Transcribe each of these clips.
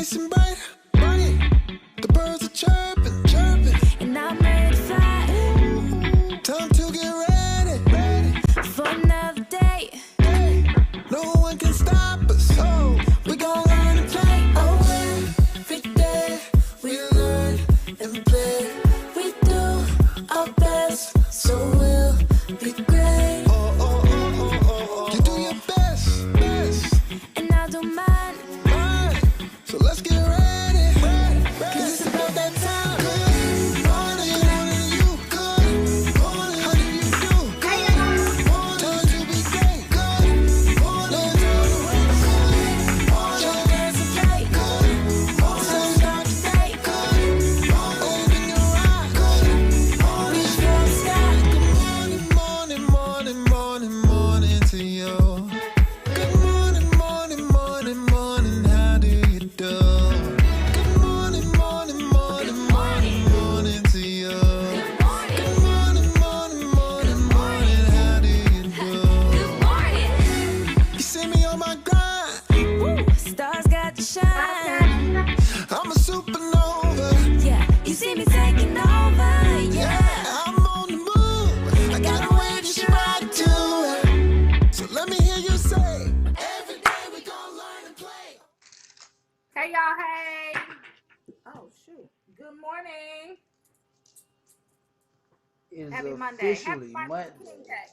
nice and bright, bright. The birds are chirping, chirping. And I'm ready to fly. Time to get ready, ready. For another day. No one can stop us. Oh, we gon' learn to play. Oh, every day we learn and play. We do our best, so we'll be great. You do your best, best. And I don't mind. Right. So let's get ready, cause it's about that time. Good morning, you. Good morning, how do you do? Good morning, time to be great. Good morning, Your dance is great. So start today. open your eyes. Reach for the sky. Morning, morning, morning, morning to you. Good morning, morning, morning, morning, how do you do? Good morning, morning, morning, morning, morning to you. Good morning, morning, morning, morning, how do you do? Good morning. You see me on my grind, Woo. Stars got to shine. I'm a supernova. Yeah, you see me taking over. Yeah. I'm on the move, I got a way to stride to it. So let me hear you say, every day we gon' learn and play. Hey y'all, hey. Oh shoot. Good morning. Is Happy Monday. Happy officially Martin Luther King Day.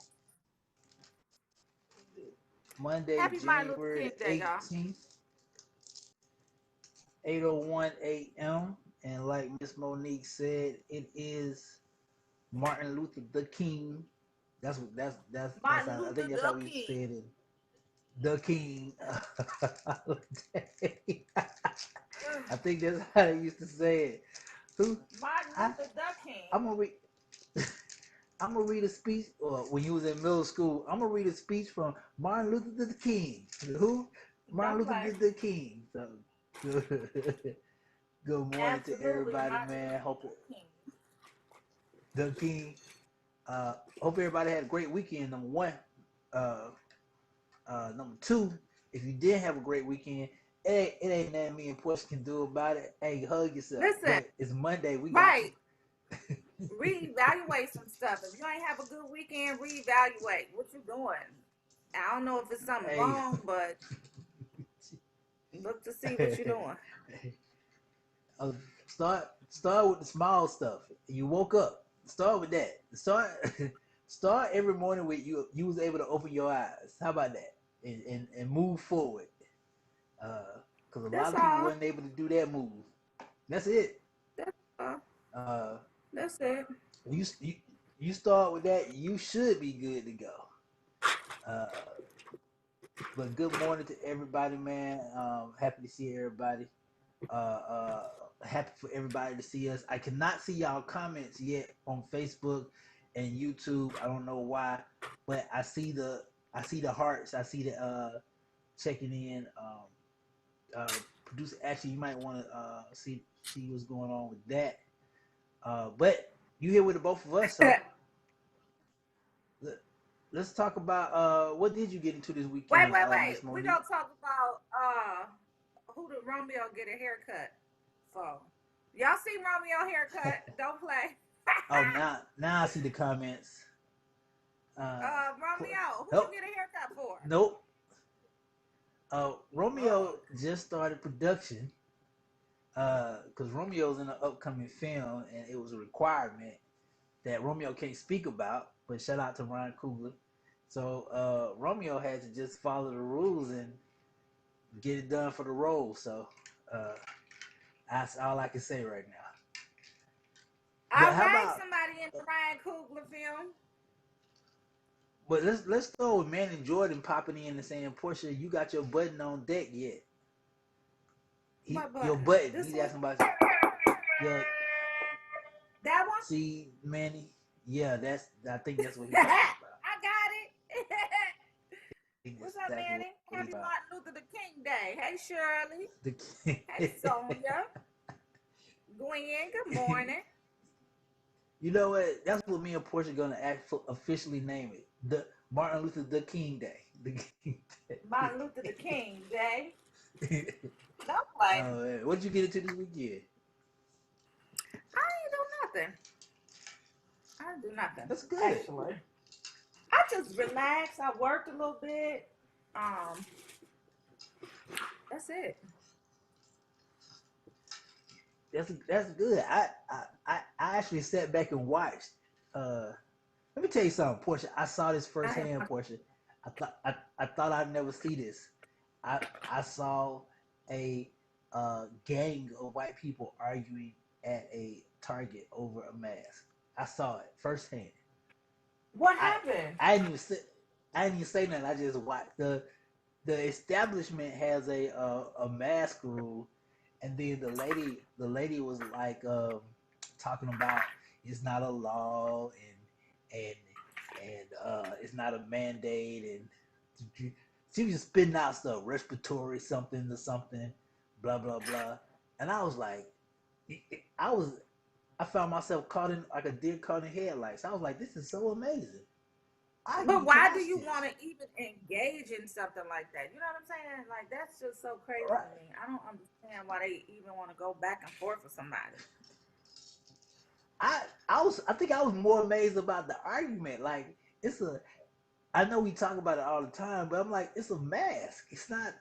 Monday, Happy Martin Luther January King the Day, y'all. 18th, 8:01 a.m. And like Miss Monique said, it is Martin Luther the King. That's what Martin how, I Luther think that's how the we say King. it. The King. I think that's how they used to say it. Who? Martin I, Luther the King. I'm gonna read. I'm gonna read a speech. When you was in middle school, I'm gonna read a speech from Martin Luther the King. Who? Martin Don't Luther play. the King. So, good morning to Absolutely, everybody, Martin man. Luther Hope King. the King. Hope everybody had a great weekend. Number one. Number two, if you did have a great weekend, it ain't nothing me and Portia can do about it. Hey, hug yourself. Listen, But it's Monday. We got right. Reevaluate some stuff. If you ain't have a good weekend, reevaluate what you doing. I don't know if it's something Hey. wrong, but look to see what you're doing. uh, start with the small stuff. You woke up. Start with that. Start every morning with you was able to open your eyes. How about that? And move forward. Because a That's lot of people all. wasn't able to do that move. That's it. That's all. Uh, That's it. you start with that, you should be good to go. But good morning to everybody, man. Happy to see everybody. Happy for everybody to see us. I cannot see y'all comments yet on Facebook and YouTube. I don't know why, but I see the hearts. I see the checking in. Producer, actually, you might want to see what's going on with that. But you here with the both of us, so let's talk about what did you get into this weekend, Wait. Miss We Monique? gonna talk about who did Romeo get a haircut for? Y'all see Romeo haircut? Don't play. Oh, now I see the comments. Romeo, who Nope. you get a haircut for? Nope. Romeo just started production because Romeo's in an upcoming film, and it was a requirement that Romeo can't speak about. But shout out to Ryan Coogler. So Romeo had to just follow the rules and get it done for the role. So that's all I can say right now. All But how right, about? somebody in the Ryan Coogler film. But let's start with Man and Jordan popping in and saying, Portia, you got your button on deck yet? What button? Your button. This He's one? asking about your. That one? See, Manny. Yeah, I think that's what he's talking about. I got it. What's up, Exactly Manny? what Happy he's Martin Luther the King Day. Hey, Shirley. The Hey, Sonia. Gwen, good morning. You know what? That's what me and Portia gonna officially name it. The Martin Luther the King Day. The King Day. Martin Luther the King Day. Don't play. Man. What did you get into this weekend? I ain't do nothing. I didn't do nothing. That's good. Actually, I just relaxed. I worked a little bit. Um, that's it. That's good. I actually sat back and watched. Let me tell you something, Portia. I saw this I have firsthand, Portia. I thought I'd never see this. I saw a gang of white people arguing at a Target over a mask. I saw it firsthand. what I happened? I didn't even say I didn't even say nothing. I just watched the establishment has a mask rule, and then the lady was like talking about it's not a law and it's not a mandate and she was just spitting out stuff respiratory something to something blah blah blah, and I was like I was I found myself caught in like a deer caught in headlights. I was like, this is so amazing. I didn't But even why do watch you want this. to even engage in something like that? You know what I'm saying? Like that's just so crazy Right. to me. I don't understand why they even want to go back and forth with somebody. I think I was more amazed about the argument. Like it's a I know we talk about it all the time, but I'm like, it's a mask. It's not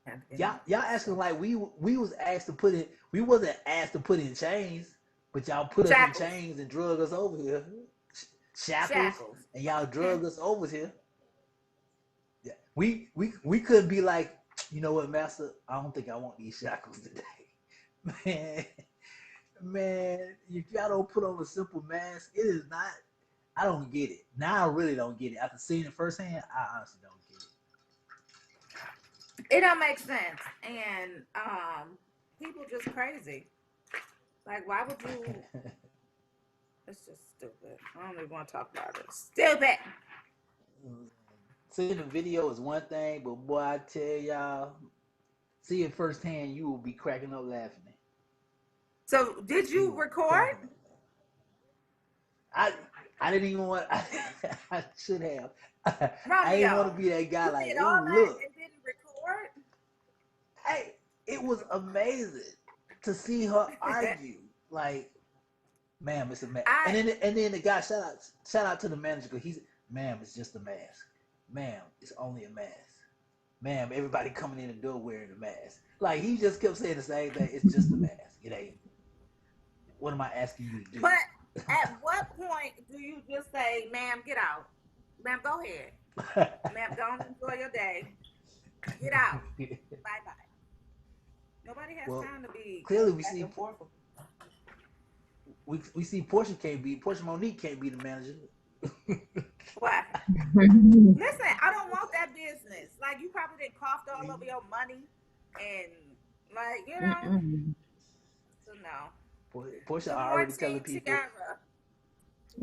And y'all it's asking like we was asked to put in we wasn't asked to put in chains, but y'all put us in shackles, chains and drug us over here. Shackles shackles. and y'all Hmm. drug us over here. Yeah. We could be like, you know what, master, I don't think I want these shackles today. Man, man, if y'all don't put on a simple mask, it is not I don't get it. Now I really don't get it. After seeing it firsthand, I honestly don't It don't make sense, and people just crazy. Like, why would you? get it. It's just stupid. I don't even want to talk about it. Stupid. Seeing the video is one thing, but boy, I tell y'all, see it firsthand, you will be cracking up laughing. So, did You you will be record, cracking up. I I didn't even want. I should have. I didn't want to Romeo? be that guy. You Like, did all ooh, that look, and didn't record? hey, it was amazing to see her argue. Like, ma'am, it's a mask. I And then the guy shout out to the manager because he's, ma'am, it's just a mask. Ma'am, it's only a mask. Ma'am, everybody coming in the door wearing a mask. Like he just kept saying the same thing. It's just a mask. It ain't. What am I asking you to But at what point do you just say, "Ma'am, get out"? Ma'am, go ahead. Ma'am, go and enjoy your day. Get out. do? Bye bye. Nobody has Well, time to be clearly going we back see and forth. we see Portia Monique can't be the manager. What? Listen, I don't want that business. Like you probably did coughed all over your money, and like you know. Mm-mm. So no. Portia Good already telling morning, people, Tiara.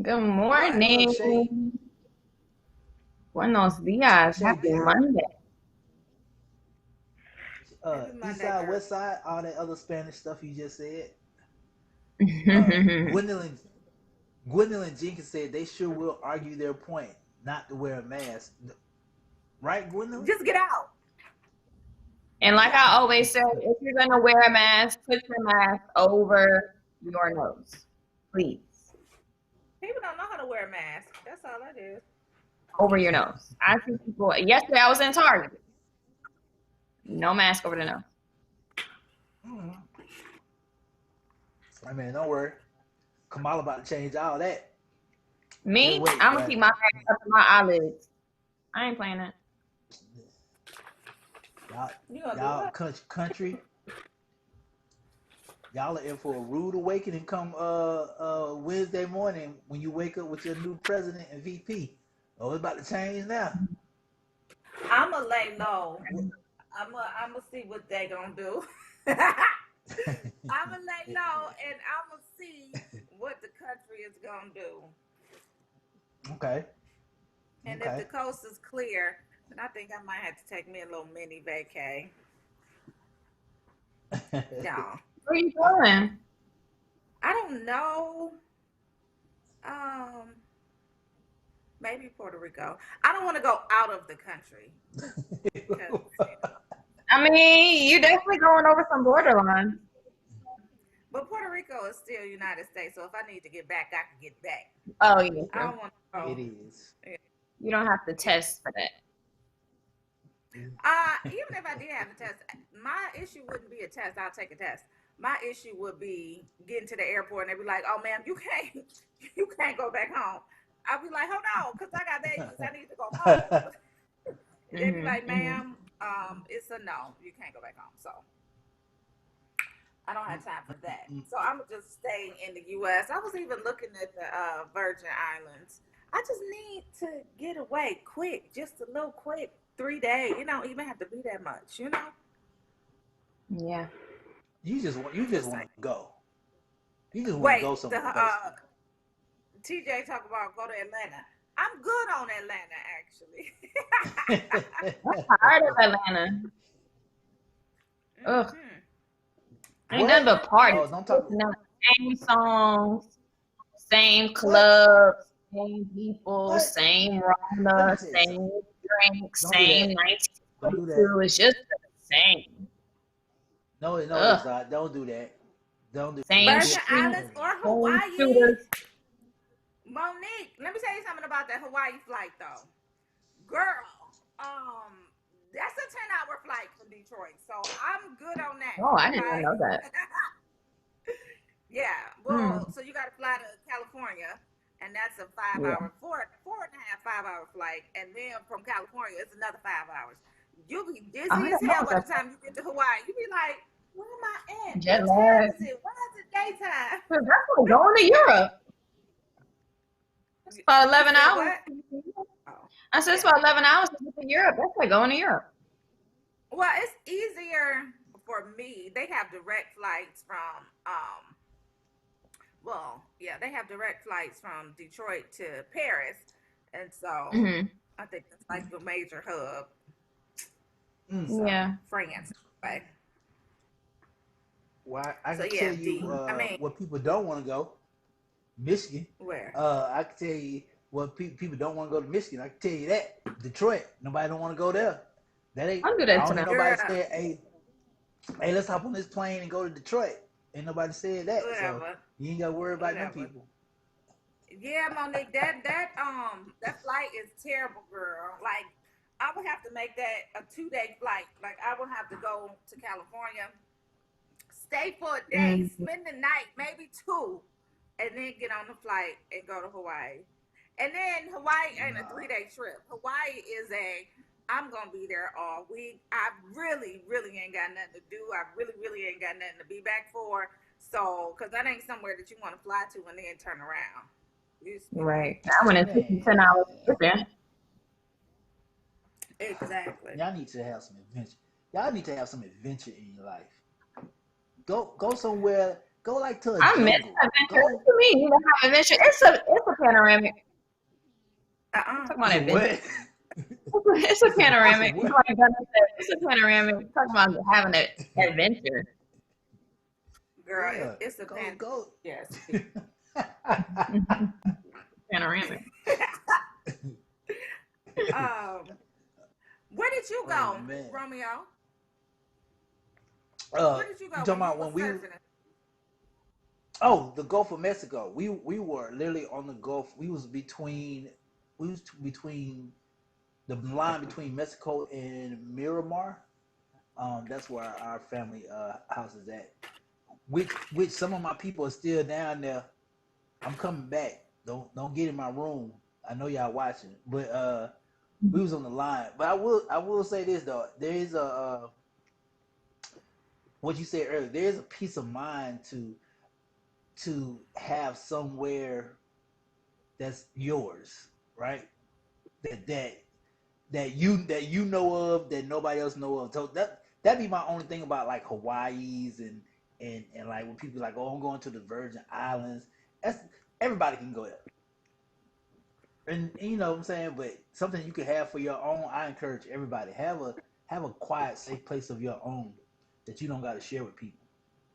Good What? "What up, Shay? morning. Buenos dias. Shay, Happy Monday. Happy Monday, East side, girl. West side, all that other Spanish stuff you just said." Uh, And Gwendolyn Gwendolyn Jenkins said they sure will argue their point not to wear a mask. Right, Gwendolyn? Just get out. like Yeah. I always say, if you're going to wear a mask, put your mask over your nose. Please. People don't know how to wear a mask. That's all that is. Over your nose. I see people. Yesterday I was in Target. No mask over the nose. Mhm. I mean, don't worry. Kamala about to change all that. Me, Just wait, I'm going to boy. keep my mask up to my eyelids. I ain't playing that. Y'all, You gonna do y'all what? country, y'all are in for a rude awakening come Wednesday morning when you wake up with your new president and VP. Oh, it's about to change now. I'ma lay low. I'ma see what they gonna do. I'ma lay low and I'ma see what the country is gonna do. Okay, And if the okay. coast is clear, then I think I might have to take me a little mini vacay. No, Where are you going? I don't know. Um, maybe Puerto Rico. I don't want to go out of the country because I mean, you definitely going over some borderline. But Puerto Rico is still United States, so if I need to get back, I can get back. Oh, yeah. I don't want to go. It is. You don't have to test for that. Even if I did have a test, my issue wouldn't be a test. I'll take a test. My issue would be getting to the airport and they'd be like, "Oh, ma'am, you can't go back home." I'd be like, "Hold on, because I got babies. I need to go home." They'd be like, "Ma'am, it's a no. You can't go back home." So I don't have time for that. So I'm just staying in the U.S. I was even looking at the Virgin Islands. I just need to get away quick, just a little quick 3 days. You don't even have to be that much, you know. Yeah. You just want to go. You just want Wait, to go the somewhere. TJ talk about go to Atlanta. I'm good on Atlanta, actually. I'm tired of Atlanta. Ugh. Mhm. Ain't nothing but parties. Oh, don't talk. Same songs, same clubs, same people, What? same Let Rona, me tell you same drinks, Don't do same that. Don't do 1922. It's just the same. No, Ugh. it's not. Don't do that. Don't do Same that. Virgin street, Islands or same Hawaii. shooters. Monique, let me tell you something about that Hawaii flight, though. Girl, that's a 10-hour flight from Detroit, so I'm good on that. Oh, I did not Okay? know that. Yeah, well, so you got to fly to California, and that's a 5-hour, four and a half, 5-hour flight, and then from California, it's another 5 hours. You'll be dizzy I as didn't hell know by the that. time you get to Hawaii. You'll be like, where am I at? Jet What time lag. is it? Why is it daytime? That's like going to Europe. It's about 11 You said hours. what? Oh, I said it's yeah. about 11 hours to get to Europe. That's like going to Europe. Well, it's easier for me. They have direct flights from they have direct flights from Detroit to Paris, and so I think it's like the major hub. So, Yeah. France, right? Why? I So can yeah, tell you what people don't want to go. Michigan. where? I can tell you what people don't want to go to Michigan. I can tell you that. Detroit. Nobody don't want to go there. That ain't. I'll do I that don't to hear them. nobody Girl, say, "Hey, let's hop on this plane and go to Detroit." Ain't nobody said that. So whatever, you ain't got to worry about them whatever. people. Yeah, Monique, that flight is terrible, girl. Like, I would have to make that a 2-day flight. Like, I would have to go to California, stay for a day, spend the night, maybe 2, and then get on the flight and go to Hawaii. And then Hawaii ain't a 3-day trip. Hawaii is I'm gonna be there all week. I really, really ain't got nothing to do. I really, really ain't got nothing to be back for. So, cause that ain't somewhere that you want to fly to and then turn around. Right. I went and took 10 hours to get there. Exactly. Y'all need to have some adventure. Y'all need to have some adventure in your life. Go somewhere. Go like to a I miss jungle. adventure. What do you mean? You don't have adventure? It's a panoramic. Talking about adventure. What? It's a panoramic. What? Like Gunna said, it's a panoramic. Talking about having an adventure. Girl, Yeah. it's a Go. Yes. Panoramic. Where did you go, Oh, man. Romeo? Where Where did you go? You talking about when we? Oh, the Gulf of Mexico. We were literally on the Gulf. We was between the line between Mexico and Miramar. That's where our family house is at. Which some of my people are still down there. I'm coming back. Don't get in my room. I know y'all watching, but we was on the line. But I will say this though. There is a what you said earlier. There is a peace of mind to have somewhere that's yours, right? That you know of that nobody else know of. So that'd be my only thing about like Hawaii's and like when people are like, oh, I'm going to the Virgin Islands. That's everybody can go there. And you know what I'm saying, but something you can have for your own. I encourage everybody have a quiet, safe place of your own that you don't got to share with people.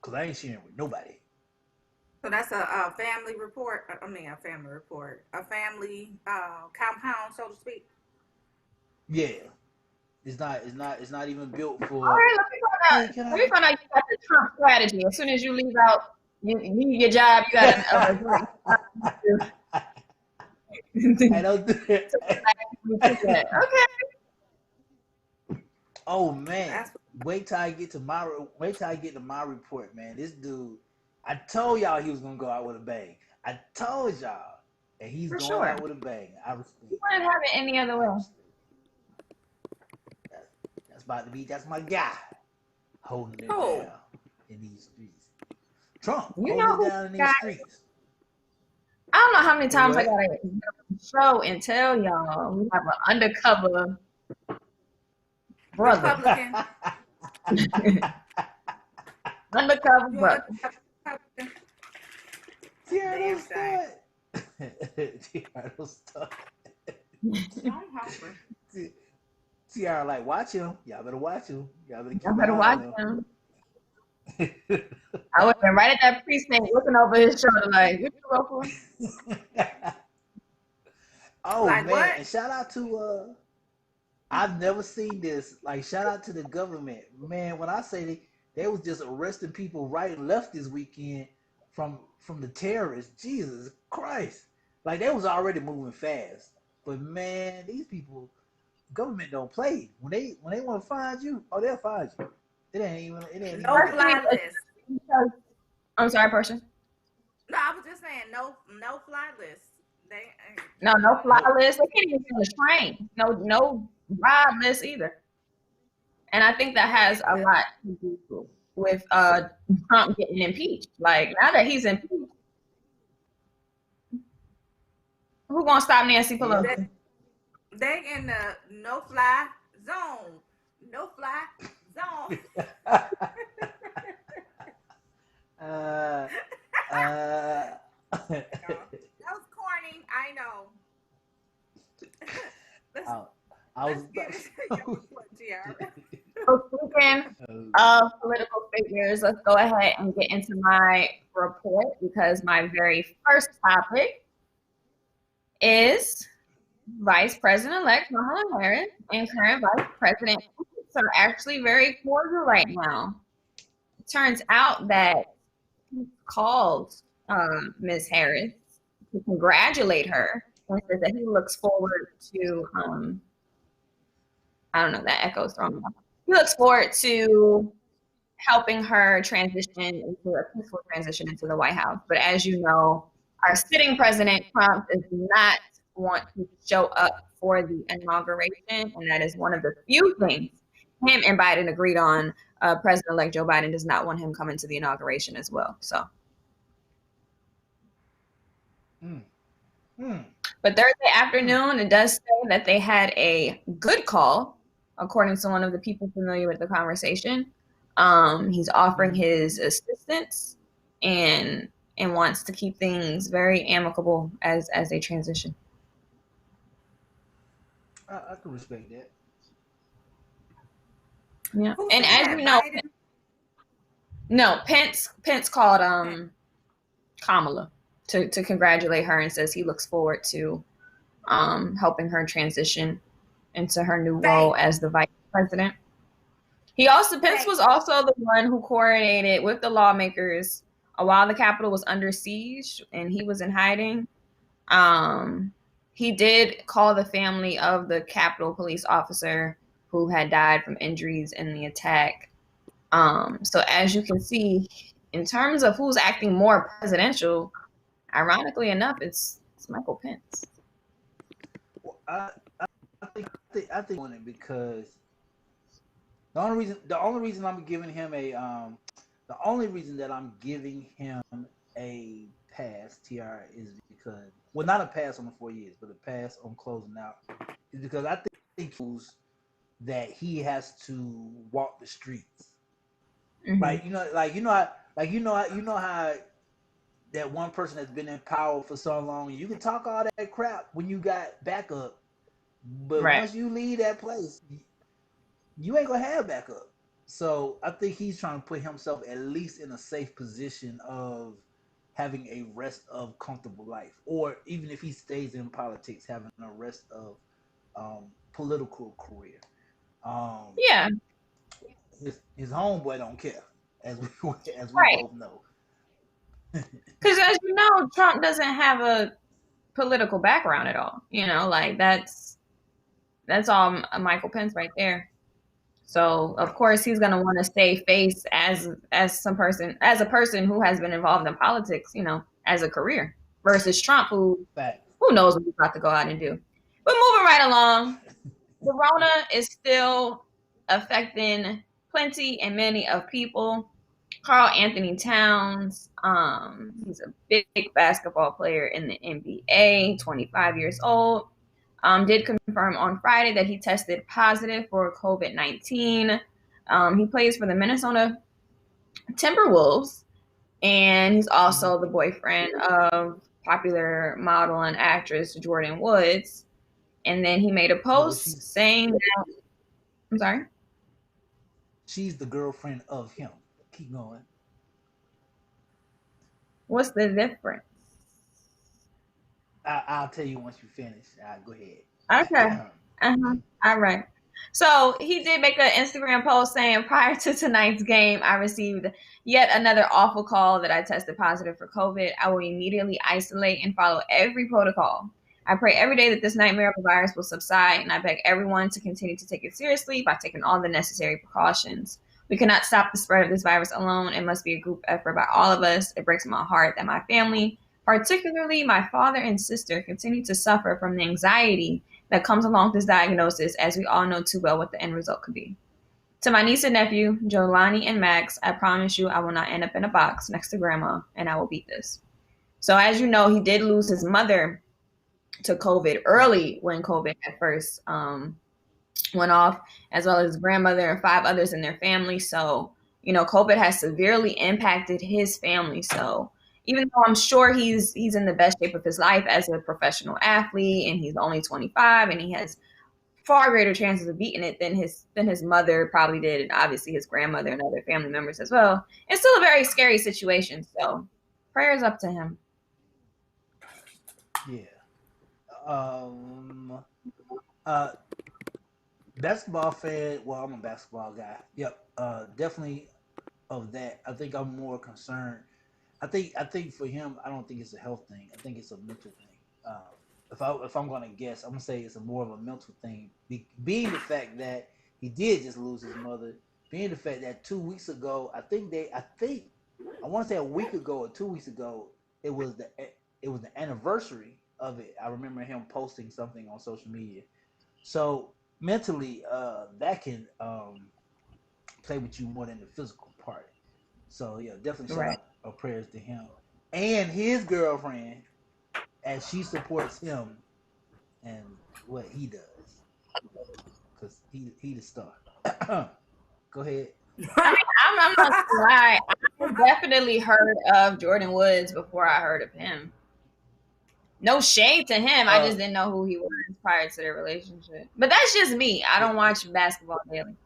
Cause I ain't sharing with nobody. So that's a family report. I mean, a family report. A family compound, so to speak. Yeah. It's not even built All for. right, let me find Hey, out. can Let me I? find out you got the Trump strategy. As soon as you leave out, you need your job. You got I don't do it. okay. Oh man, That's wait till I get to my report, man. This dude, I told y'all he was gonna go out with a bang. I told y'all, and he's For going sure. out with a bang. I respect. You wouldn't have it any other I way. respect. That's, that's my guy holding it cool. down in these streets. Trump You holding know it who down in got? these streets. I don't know how many Do times I what? gotta get on the show and tell y'all we have an undercover brother. Republican. Undercover You're brother. Republican. Tiara Damn don't shame. start. Tiara don't start. I'm hungry. Tiara like, watch him. Y'all better watch him. Y'all better keep I an better eye watch on him. him. I would have been right at that precinct looking over his shoulder like, what you go for? Oh Like man, what? and shout out to I've never seen this. Like shout out to the government. Man, when I say they was just arresting people right and left this weekend from the terrorists. Jesus Christ. Like they was already moving fast. But man, these people government don't play. When they want to find you, oh they'll find you. It ain't even No that. fly list. I'm sorry, person. No, I was just saying no fly list. They ain't. No fly list. They can't even get on the train. No ride list either. And I think that has a lot to do with Trump getting impeached. Like now that he's impeached, who gonna stop Nancy Pelosi? They in the no fly zone. No fly zone. uh, That was corny. I know. let's I was let's get into your report, Tiara. So speaking of political figures, let's go ahead and get into my report because my very first topic is Vice President-elect Kamala Harris and current Vice President are actually very cordial right now. It turns out that he called Ms. Harris to congratulate her and says that he looks forward to I don't know, that echoes thrown off. He looks forward to helping her transition into a peaceful transition into the White House. But as you know, our sitting president, Trump, does not want to show up for the inauguration. And that is one of the few things him and Biden agreed on. President-elect Joe Biden does not want him coming to the inauguration as well. So. But Thursday afternoon, it does say that they had a good call, according to one of the people familiar with the conversation. He's offering his assistance and wants to keep things very amicable as they transition. I can respect that. Yeah, Who and said as that? you know, Biden? no, Pence called Kamala to congratulate her and says he looks forward to helping her transition into her new role as the vice president. Pence was also the one who coordinated with the lawmakers while the Capitol was under siege and he was in hiding. He did call the family of the Capitol police officer who had died from injuries in the attack. So as you can see, in terms of who's acting more presidential, ironically enough, it's Michael Pence. Well, I think on it because the only reason I'm giving him the only reason that I'm giving him a pass, TR, is because, well, not a pass on the 4 years, but a pass on closing out, is because I think that he has to walk the streets. Mm-hmm. You know how that one person that's been in power for so long, you can talk all that crap when you got backup, but once you leave that place, you ain't gonna have backup. So I think he's trying to put himself at least in a safe position of having a rest of comfortable life, or even if he stays in politics, having a rest of political career. Yeah, His homeboy don't care, as we as we right. both know. Because as you know, Trump doesn't have a political background at all. You know, like that's all Michael Pence right there. So of course he's gonna want to stay face as a person who has been involved in politics, you know, as a career, versus Trump, Fact. who knows what he's about to go out and do. But moving right along, the Rona is still affecting plenty and many of people. Carl Anthony Towns, he's a big basketball player in the NBA, 25 years old. Did confirm on Friday that he tested positive for COVID-19. He plays for the Minnesota Timberwolves, and he's also the boyfriend of popular model and actress Jordan Woods. And then he made a No, post saying that, I'm sorry? she's the girlfriend of him. Keep going. What's the difference? I'll tell you once you finish. Go ahead. Okay. All right. So he did make an Instagram post saying, prior to tonight's game, I received yet another awful call that I tested positive for COVID. I will immediately isolate and follow every protocol. I pray every day that this nightmare of a virus will subside, and I beg everyone to continue to take it seriously by taking all the necessary precautions. We cannot stop the spread of this virus alone. It must be a group effort by all of us. It breaks my heart that my family, particularly my father and sister, continue to suffer from the anxiety that comes along with this diagnosis, as we all know too well what the end result could be. To my niece and nephew, Jolani and Max, I promise you I will not end up in a box next to grandma, and I will beat this. So as you know, he did lose his mother to COVID early when COVID at first went off, as well as his grandmother and 5 others in their family. So, you know, COVID has severely impacted his family. So even though I'm sure he's in the best shape of his life as a professional athlete, and he's only 25 and he has far greater chances of beating it than his mother probably did, and obviously his grandmother and other family members as well. It's still a very scary situation. So prayers up to him. Yeah. Basketball fan. Well, I'm a basketball guy. Yep. Definitely of that. I think I'm more concerned. I think for him, I don't think it's a health thing. I think it's a mental thing. If I'm gonna guess, I'm gonna say it's more of a mental thing. Being the fact that he did just lose his mother, being the fact that 2 weeks ago, I want to say a week ago or 2 weeks ago, it was the anniversary of it. I remember him posting something on social media. So mentally, that can play with you more than the physical part. So yeah, definitely shout Right. out our prayers to him and his girlfriend as she supports him and what he does, because he the star. Go ahead. I mean, I'm not gonna lie. I definitely heard of Jordan Woods before I heard of him. No shade to him. I just didn't know who he was prior to their relationship. But that's just me. I don't watch basketball daily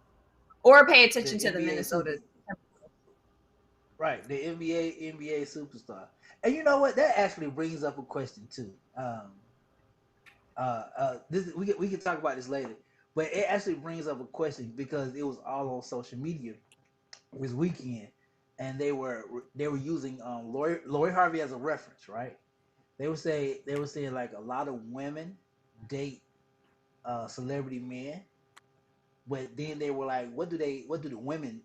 or pay attention to the Minnesota. Right, the NBA superstar. And you know what? That actually brings up a question too. We can talk about this later, but it actually brings up a question because it was all on social media this weekend, and they were using Lori Harvey as a reference, right? They were saying like a lot of women date celebrity men, but then they were like, what do the women?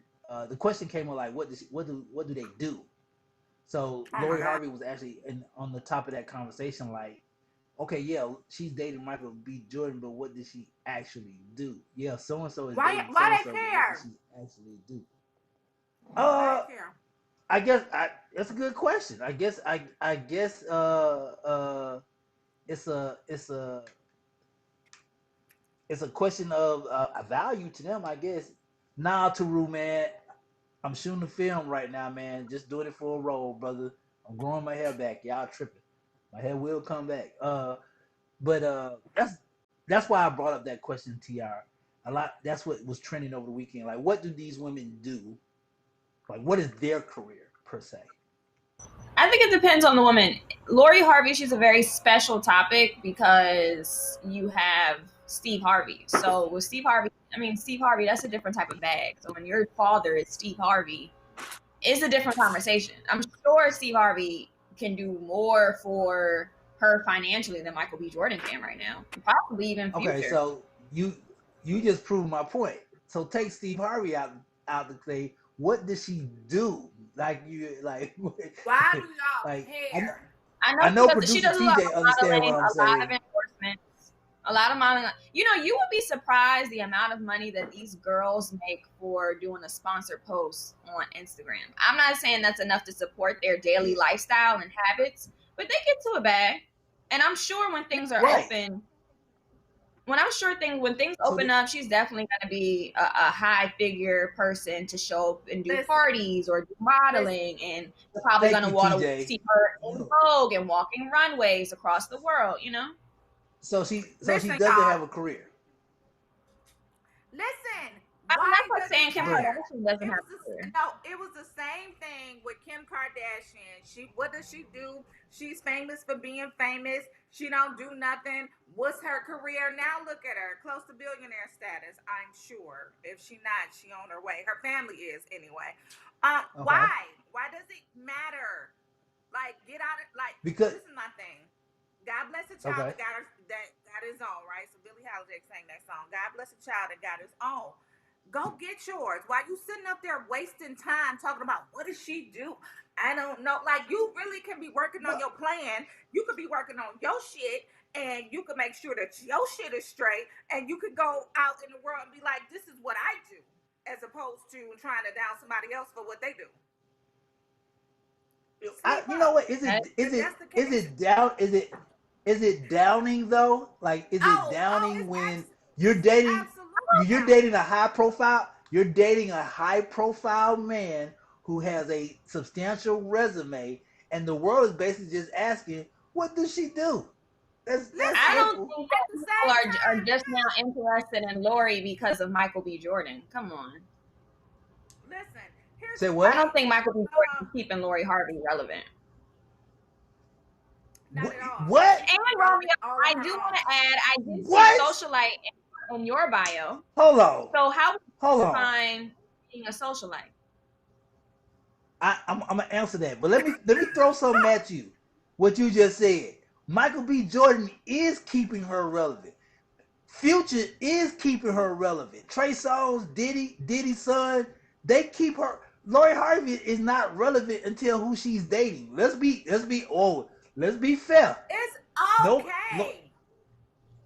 The question came up like, what do they do? So Lori Harvey was actually on the top of that conversation, like, okay, yeah, she's dating Michael B. Jordan, but what does she actually do? Yeah, so and so is dating so and so, but what does she actually do? I guess that's a good question. I guess it's a question of a value to them, I guess. Nah, Taru, man, I'm shooting a film right now, man. Just doing it for a role, brother. I'm growing my hair back. Y'all tripping. My hair will come back. But that's why I brought up that question, TR. A lot. That's what was trending over the weekend. Like, what do these women do? Like, what is their career per se? I think it depends on the woman. Lori Harvey, she's a very special topic because you have Steve Harvey. So with Steve Harvey, that's a different type of bag. So when your father is Steve Harvey, it's a different conversation. I'm sure Steve Harvey can do more for her financially than Michael B. Jordan can right now. Possibly even Future. Okay, so you just proved my point. So take Steve Harvey out the thing. What does she do? Like Why do y'all like, care? I know because she producer does a lot TJ of understand modeling, what I'm a lot saying. of endorsements, a lot of modeling. You know, you would be surprised the amount of money that these girls make for doing a sponsored post on Instagram. I'm not saying that's enough to support their daily lifestyle and habits, but they get to a bag. And I'm sure when things are Right. open, when things So open up, she's definitely going to be a high figure person to show up and do Listen. parties or do modeling, and they're probably Thank going to you, want to TJ. see her in Vogue and walking runways across the world. You know. So she Listen, doesn't y'all. have a career. Listen, I'm why not does saying it Kim matter? Kardashian doesn't have a career. No, it was the same thing with Kim Kardashian. What does she do? She's famous for being famous. She don't do nothing. What's her career? Now look at her, close to billionaire status, I'm sure. If she not, she on her way. Her family is anyway. Okay. Why does it matter? Like, get out of, like, Because this is my thing. God bless a child Okay. that got his own, right? So Billie Holiday sang that song. God bless a child that got his own. Go get yours. Why you sitting up there wasting time talking about what does she do? I don't know. Like, you really can be working on your plan. You could be working on your shit, and you can make sure that your shit is straight, and you could go out in the world and be like, this is what I do, as opposed to trying to down somebody else for what they do. you know what? Is it downing though? Like, is it downing when you're dating? You're dating a high profile. You're dating a high profile man who has a substantial resume, and the world is basically just asking, what does she do? That's I don't simple. think that people are just now interested in Lori because of Michael B. Jordan. Come on. Listen, here's Say the what? I don't think Michael B. Jordan is keeping Lori Harvey relevant. Not at all. What? And Romeo, I do want to add, I did see What? socialite in your bio. Hold on. So how would Hold you on. define being a socialite? I'm gonna answer that, but let me throw something at you. What you just said. Michael B. Jordan is keeping her relevant. Future is keeping her relevant. Trey Songz, Diddy's son, they keep her. Lori Harvey is not relevant until who she's dating. Let's be fair. It's No, okay.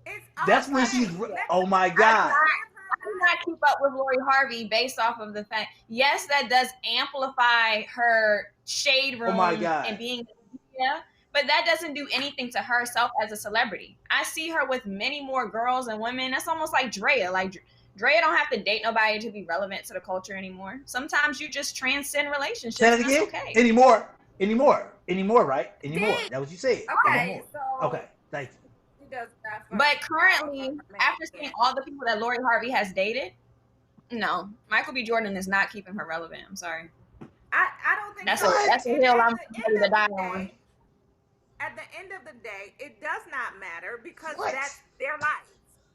It's that's okay. when she's. Oh my God. I do not keep up with Lori Harvey based off of the fact, yes, that does amplify her shade room and being in the media, but that doesn't do anything to herself as a celebrity. I see her with many more girls and women. That's almost like Drea. Like, Drea don't have to date nobody to be relevant to the culture anymore. Sometimes you just transcend relationships. Say that again. Okay. Anymore, right? Anymore. That's what you said. Okay. So okay. Thank you. But currently, after seeing all the people that Lori Harvey has dated, no, Michael B. Jordan is not keeping her relevant. I'm sorry. I don't think that's so. That's a hill I'm ready to die on. At the end of the day, it does not matter because that's their life.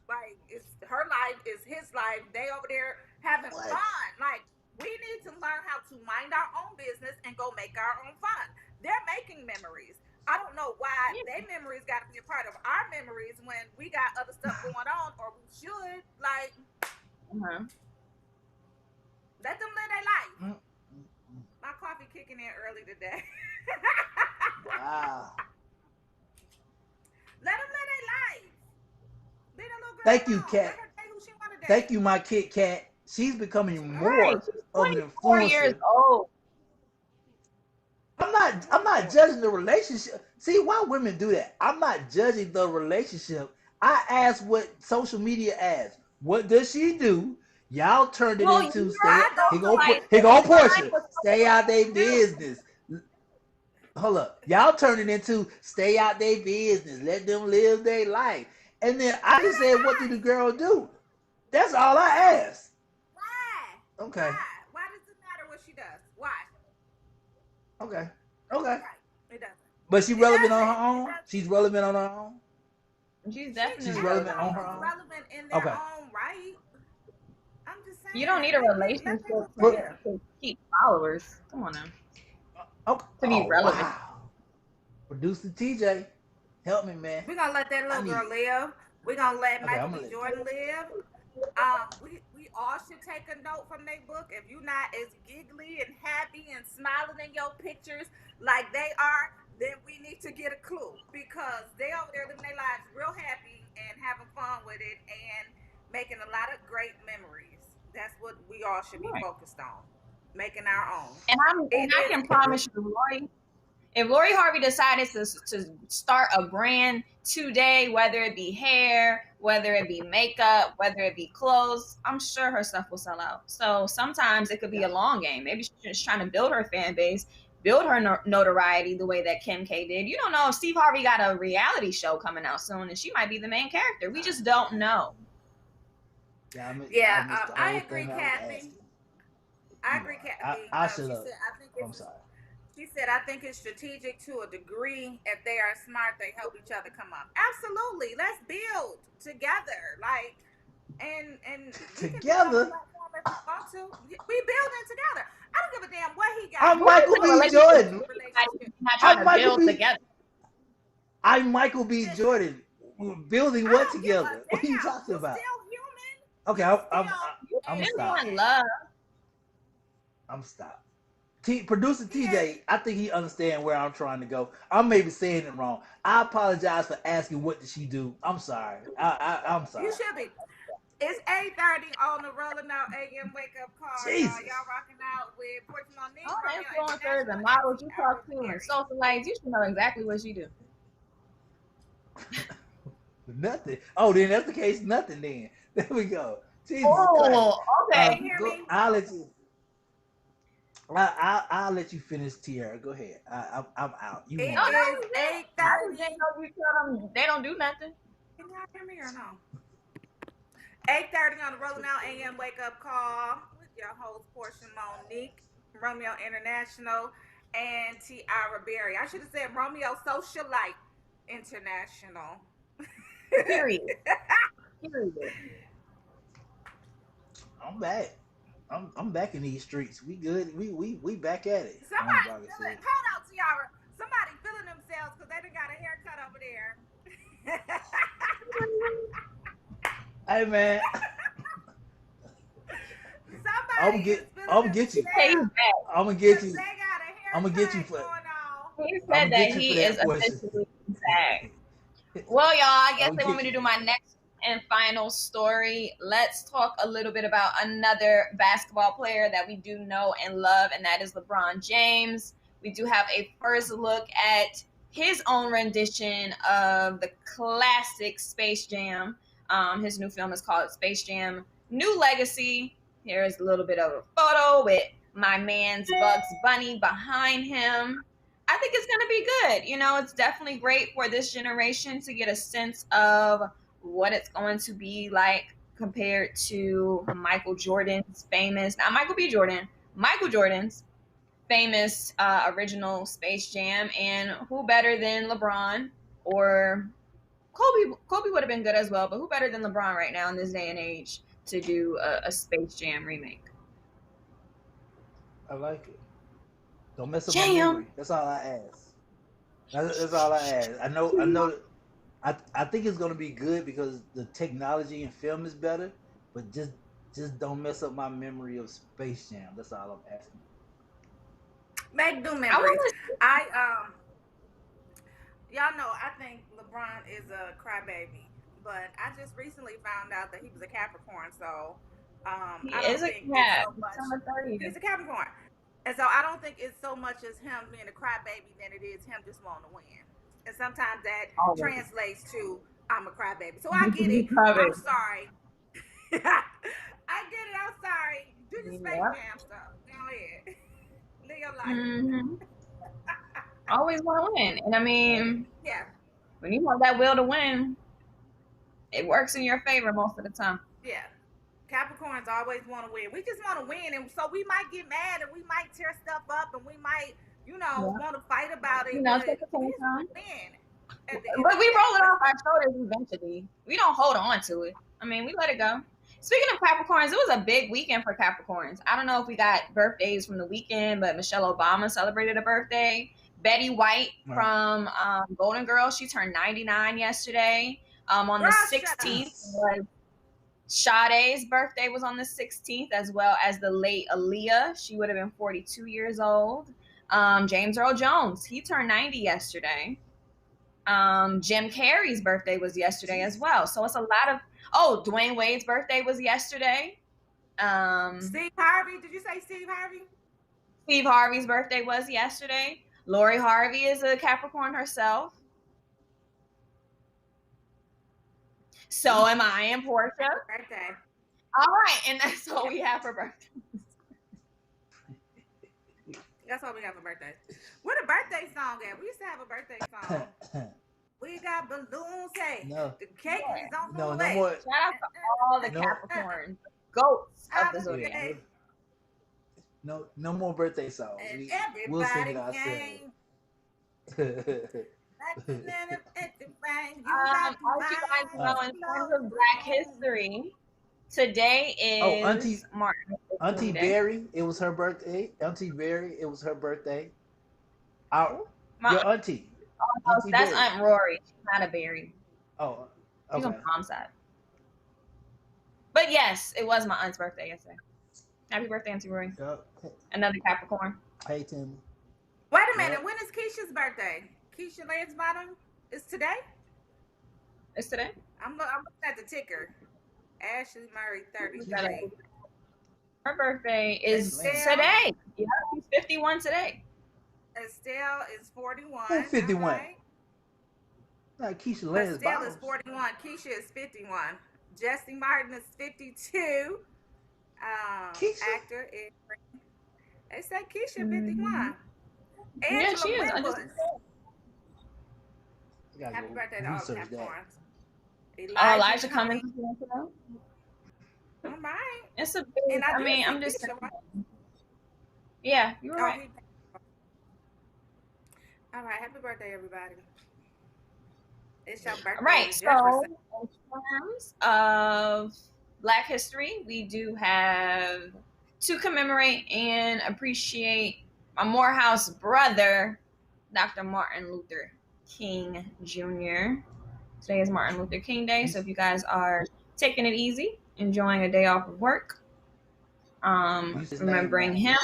Like, it's her life, is his life. They over there having fun. Like, we need to learn how to mind our own business and go make our own fun. They're making memories. I don't know why their memories got to be a part of our memories when we got other stuff going on, or we should. Like, let them live their life. My coffee kicking in early today. Wow. Let them live their life. Leave that little girl Thank you, alone. Kat. Let her date who she want to date. Thank you, my Kit Kat. She's becoming more Right. She's of an 24 influencer. years old. I'm not judging the relationship. See, why women do that? I'm not judging the relationship. I asked what social media asks. What does she do? Y'all turned it into here go Portia. Stay out their business. Hold up. Y'all turned it into stay out their business. Let them live their life. And then I just said, what do the girl do? That's all I asked. Why? Okay. Why does it matter what she does? Why? Okay. Right. It doesn't. But she's relevant on her own? She's relevant on her own? She's definitely She's relevant. relevant on her own. relevant in their Okay. own right. I'm just saying. You don't need a Let relationship them Well, share. to keep followers. Come on now. oh, To be relevant. wow. Producer TJ, help me, man. We're gonna let that I little need. girl live. We're gonna let Okay, Michael I'm B. gonna let. Jordan live. We all should take a note from their book. If you're not as giggly and happy and smiling in your pictures like they are, then we need to get a clue because they over there living their lives real happy and having fun with it and making a lot of great memories. That's what we all should be Right. focused on, making our own. And I can promise you, Lori, if Lori Harvey decided to start a brand today, whether it be hair, whether it be makeup, whether it be clothes, I'm sure her stuff will sell out. So sometimes it could be a long game. Maybe she's just trying to build her fan base, build her notoriety the way that Kim K did. You don't know if Steve Harvey got a reality show coming out soon, and she might be the main character. We just don't know. Yeah, I missed the I whole agree, thing I was Kathy. asking. I agree, Kathy. I She should have. said, I think I'm it's. sorry. She said, I think it's strategic to a degree. If they are smart, they help each other come up. Absolutely. Let's build together. Like, and we can be on the Together. platform if we want to. We building together. I don't give a damn what he got. I'm Michael B. Jordan. Not trying to Michael build B. together. I'm Michael B. Jordan. We're building I what don't give a together? What are you damn. talking You about? still human. Okay, You I'm still gonna a stop. man. Love. I'm stop. Producer TJ, I think he understands where I'm trying to go. I'm maybe saying it wrong. I apologize for asking what did she do. I'm sorry. I'm sorry. You should be. It's 8:30 on the Rolling Out AM Wake Up Call, y'all. Jesus. Y'all rocking out with Portia Monique, All the Romeo influencers and International, models you and talk to Tiara and Berry. socialites, you should know exactly what she do. Nothing. Oh, then that's the case. Nothing. Then there we go. Jesus Christ. Oh, okay. Can you hear me? I'll let you. I'll let you finish, Tiara. Go ahead. I'm out. You It won. is I just 8:30. didn't know you tell them they don't do nothing. Can y'all hear me or no? 8:30 on the Rolling Out AM Wake Up Call with your host Portia Monique, Romeo International, and Tiara Berry. I should have said Romeo Socialite International. Period. Period. I'm back. I'm back in these streets. We good. We back at it. Somebody feeling, hold on, Tiara. Somebody feeling themselves because they done got a haircut over there. Hey man, Somebody is feeling I'm get you. Hey, themselves I'm gonna get 'cause you. they got a I'm gonna get you haircut for. going on. he I'ma said that get you he for that is question. officially back. Well, y'all, I guess I'ma they want get me to you. do my next and final story. Let's talk a little bit about another basketball player that we do know and love, and that is LeBron James. We do have a first look at his own rendition of the classic Space Jam. His new film is called Space Jam New Legacy. Here's a little bit of a photo with my man's Bugs Bunny behind him. I think it's going to be good. You know, it's definitely great for this generation to get a sense of what it's going to be like compared to Michael Jordan's famous, not Michael B. Jordan, Michael Jordan's famous original Space Jam. And who better than LeBron or Kobe? Kobe would have been good as well, but who better than LeBron right now in this day and age to do a Space Jam remake? I like it. Don't mess up my Jam. memory. That's all I ask. That's all I ask. I know. I think it's gonna be good because the technology in film is better, but just don't mess up my memory of Space Jam. That's all I'm asking. Make new I memories. want Y'all know I think LeBron is a crybaby, but I just recently found out that he was a Capricorn, so he I don't is a think cat. it's so much. Summer 30. He's a Capricorn, and so I don't think it's so much as him being a crybaby than it is him just wanting to win. And sometimes that Always. translates to I'm a crybaby. So I get it. Crybaby. I'm sorry. I get it. I'm sorry. Do your Space Yep. Jam stuff. Go ahead. Live your life. Mm-hmm. Always want to win. And I mean, Yeah. when you have that will to win, it works in your favor most of the time. Yeah. Capricorns always want to win. We just want to win. And so we might get mad and we might tear stuff up and we might, Yeah. want to fight about it. You know, but take the we same just time. wanna win. at the end But of we the day. roll it off our shoulders eventually. We don't hold on to it. I mean, we let it go. Speaking of Capricorns, it was a big weekend for Capricorns. I don't know if we got birthdays from the weekend, but Michelle Obama celebrated a birthday. Betty White Right. from Golden Girls, she turned 99 yesterday. On the Girl, shut up. 16th was Sade's birthday was on the 16th, as well as the late Aaliyah. She would have been 42 years old. James Earl Jones, he turned 90 yesterday. Jim Carrey's birthday was yesterday as well. So it's a lot of Dwayne Wade's birthday was yesterday. Steve Harvey. Did you say Steve Harvey? Steve Harvey's birthday was yesterday. Lori Harvey is a Capricorn herself. So am I and Portia. Birthday. All right, and that's all we have for birthday. That's all we got for birthdays. Where the birthday song at? We used to have a birthday song. We got balloons, hey. No. The cake is on the No way. more. Shout out to all the No. Capricorns, goats of the Yeah. zodiac. No more birthday songs. And We'll sing everybody it ourselves. came. As you guys know, in terms of Black History, today is Martin Luther Auntie King Day. Berry, it was her birthday. Auntie Berry, it was her birthday. Your My, auntie. Auntie that's Berry. Aunt Rory. She's not a Berry. Oh, She's okay. on mom's side. But yes, it was my aunt's birthday yesterday. Happy birthday, Auntie Rory. Another Capricorn. Hey, Tim. Wait a minute. Yeah. When is Keisha's birthday? Keisha Lansbottom is today? It's today. I'm looking at the ticker. Ashley Murray, 33. Her birthday is Estelle. today. Yeah, she's 51 today. Estelle is 41. Who's 51? All right. Like Keisha Lance Estelle is 41. Keisha is 51. Jesse Martin is 52. Keisha? Actor is. They say Keisha 51. Yeah, Angela she is. I Winbush. just Happy birthday to all the Capricorns. Elijah Cummings. All right. It's a big. And I do mean, see I'm just. Keisha, right? Yeah, you're Oh, right. All right. Happy birthday, everybody. It's your birthday. Right. So, Jefferson. in terms of Black history, we do have to commemorate and appreciate my Morehouse brother, Dr. Martin Luther King Jr. Today is Martin Luther King Day, so if you guys are taking it easy, enjoying a day off of work, remembering him.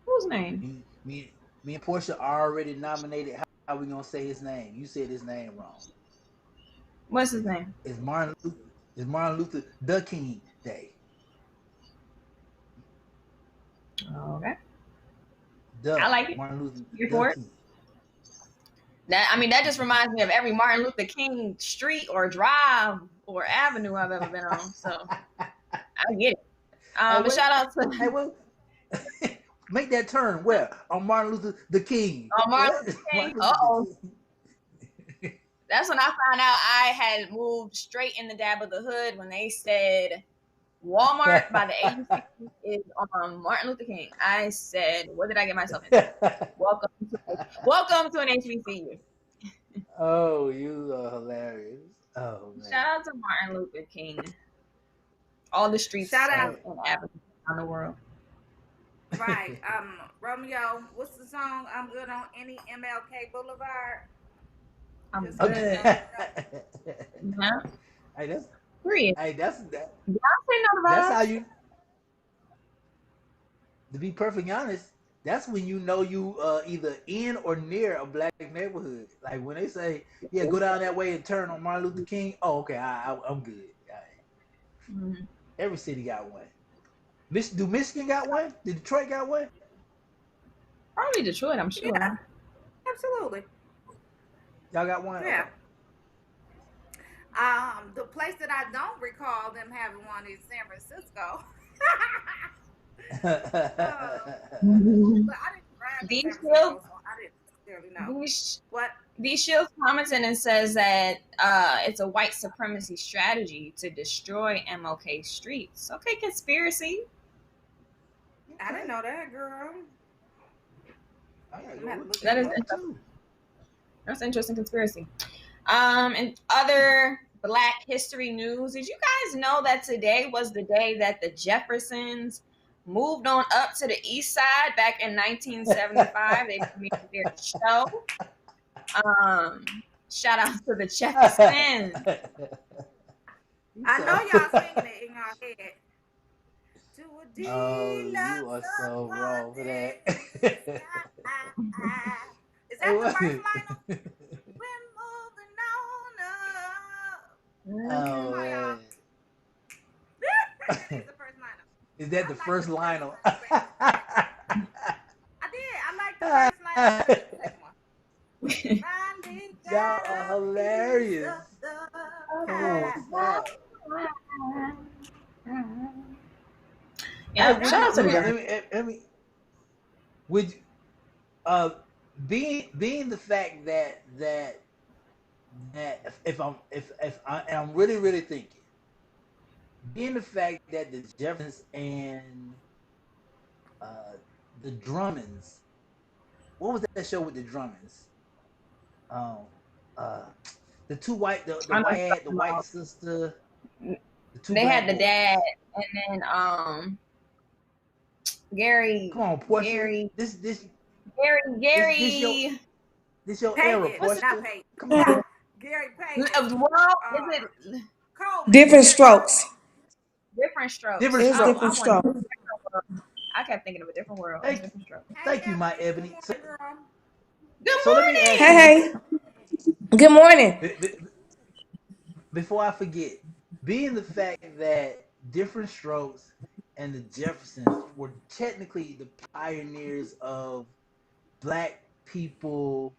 Whose name? Me and Portia already nominated. How we gonna say his name? You said his name wrong. What's his name? It's Martin Luther the King Day. Okay. The I like it. Martin Luther You the for it? King. That just reminds me of every Martin Luther King street or drive or avenue I've ever been on. So I get it. But shout out to Hey, well, make that turn where on Martin Luther the King. On Martin Luther King? Martin Luther Uh-oh. King. That's when I found out I had moved straight in the dab of the hood when they said Walmart by the agency is on Martin Luther King. I said, what did I get myself into? Welcome to an HBCU. Oh, you are hilarious. Oh, man. Shout out to Martin Luther King. All the streets Shout out. and avenues around the world. Right. Romeo, what's the song? I'm good on any MLK Boulevard. I'm Just good. Okay. Yeah. Hey, that's Period. that. Beyonce know the That's vibes. how you. To be perfectly honest, that's when you know you either in or near a black neighborhood. Like when they say, "Yeah, go down that way and turn on Martin Luther King." Oh, okay, I'm good. All right. Mhm. Every city got one. Do Michigan got one? Did Detroit got one? Probably Detroit, I'm sure. Yeah. Absolutely. Y'all got one? Yeah. The place that I don't recall them having one is San Francisco. But I didn't drive to These San Francisco, will- so I didn't necessarily know. These What? Shields commenting and says that it's a white supremacy strategy to destroy MLK streets. Okay, conspiracy. I didn't know that, girl. I gotta I'm gonna go look That it is up, interesting. too. That's an interesting conspiracy. And other Black history news. Did you guys know that today was the day that the Jeffersons moved on up to the East Side back in 1975? They premiered their show. Shout out to the Jeffersons. I know y'all singing it in your head. To a deep Oh, you love are so wrong for that. Is that the first lineup? We're moving on up. Oh Come on, y'all. man. It's the first lineup. Is that I the like first the line? first one. I did. I like the first lineup. I like the second one. Finding Y'all that are a piece hilarious. of the Oh pie. snap. Yeah, Hey, shout out to the Jeffersons. let me would you, uh being the fact that if I and I'm really thinking, being the fact that the Jeffersons and uh the Drummonds, what was that show with the Drummonds? Um uh the two white the I know white the you're white talking sister, about. the two They had black the dad, boys. and then Gary, Come on, Portia. Gary, This Gary. this your era, Payton. What's Not Portia. Payton. Come on. Gary it? Payton. World? Is it Coleman. Different Gary Coleman. strokes. Different Strokes? Different It's Oh, strokes. I different want strokes. Different World. I kept thinking of a different world. It's Thank Different Strokes. Hey, thank you, my Ebony. Good Ebony. morning, girl. Good So let me ask Hey, you morning. this hey. Good morning. be- be- before I forget. Being the fact that Different Strokes and the Jeffersons were technically the pioneers of black people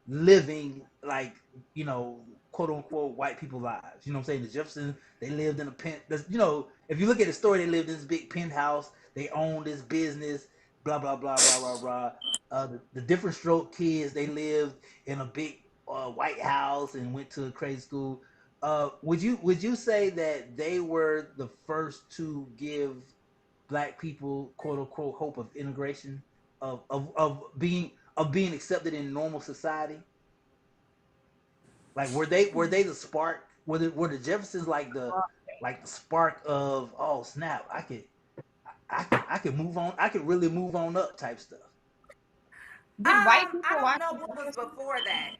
living like, quote unquote white people lives. You know what I'm saying? The Jeffersons, they lived in a if you look at the story, they lived in this big penthouse, they owned this business, blah blah blah blah blah blah. The Different Stroke kids, they lived in a big white house and went to a crazy school. Would you say that they were the first to give black people, quote unquote, hope of integration, of being accepted in normal society? Like, were they the spark? Were the Jeffersons like the spark of, oh snap, I could move on, I could really move on up type stuff? Did white I people don't watch know The what was Jeffersons? before that.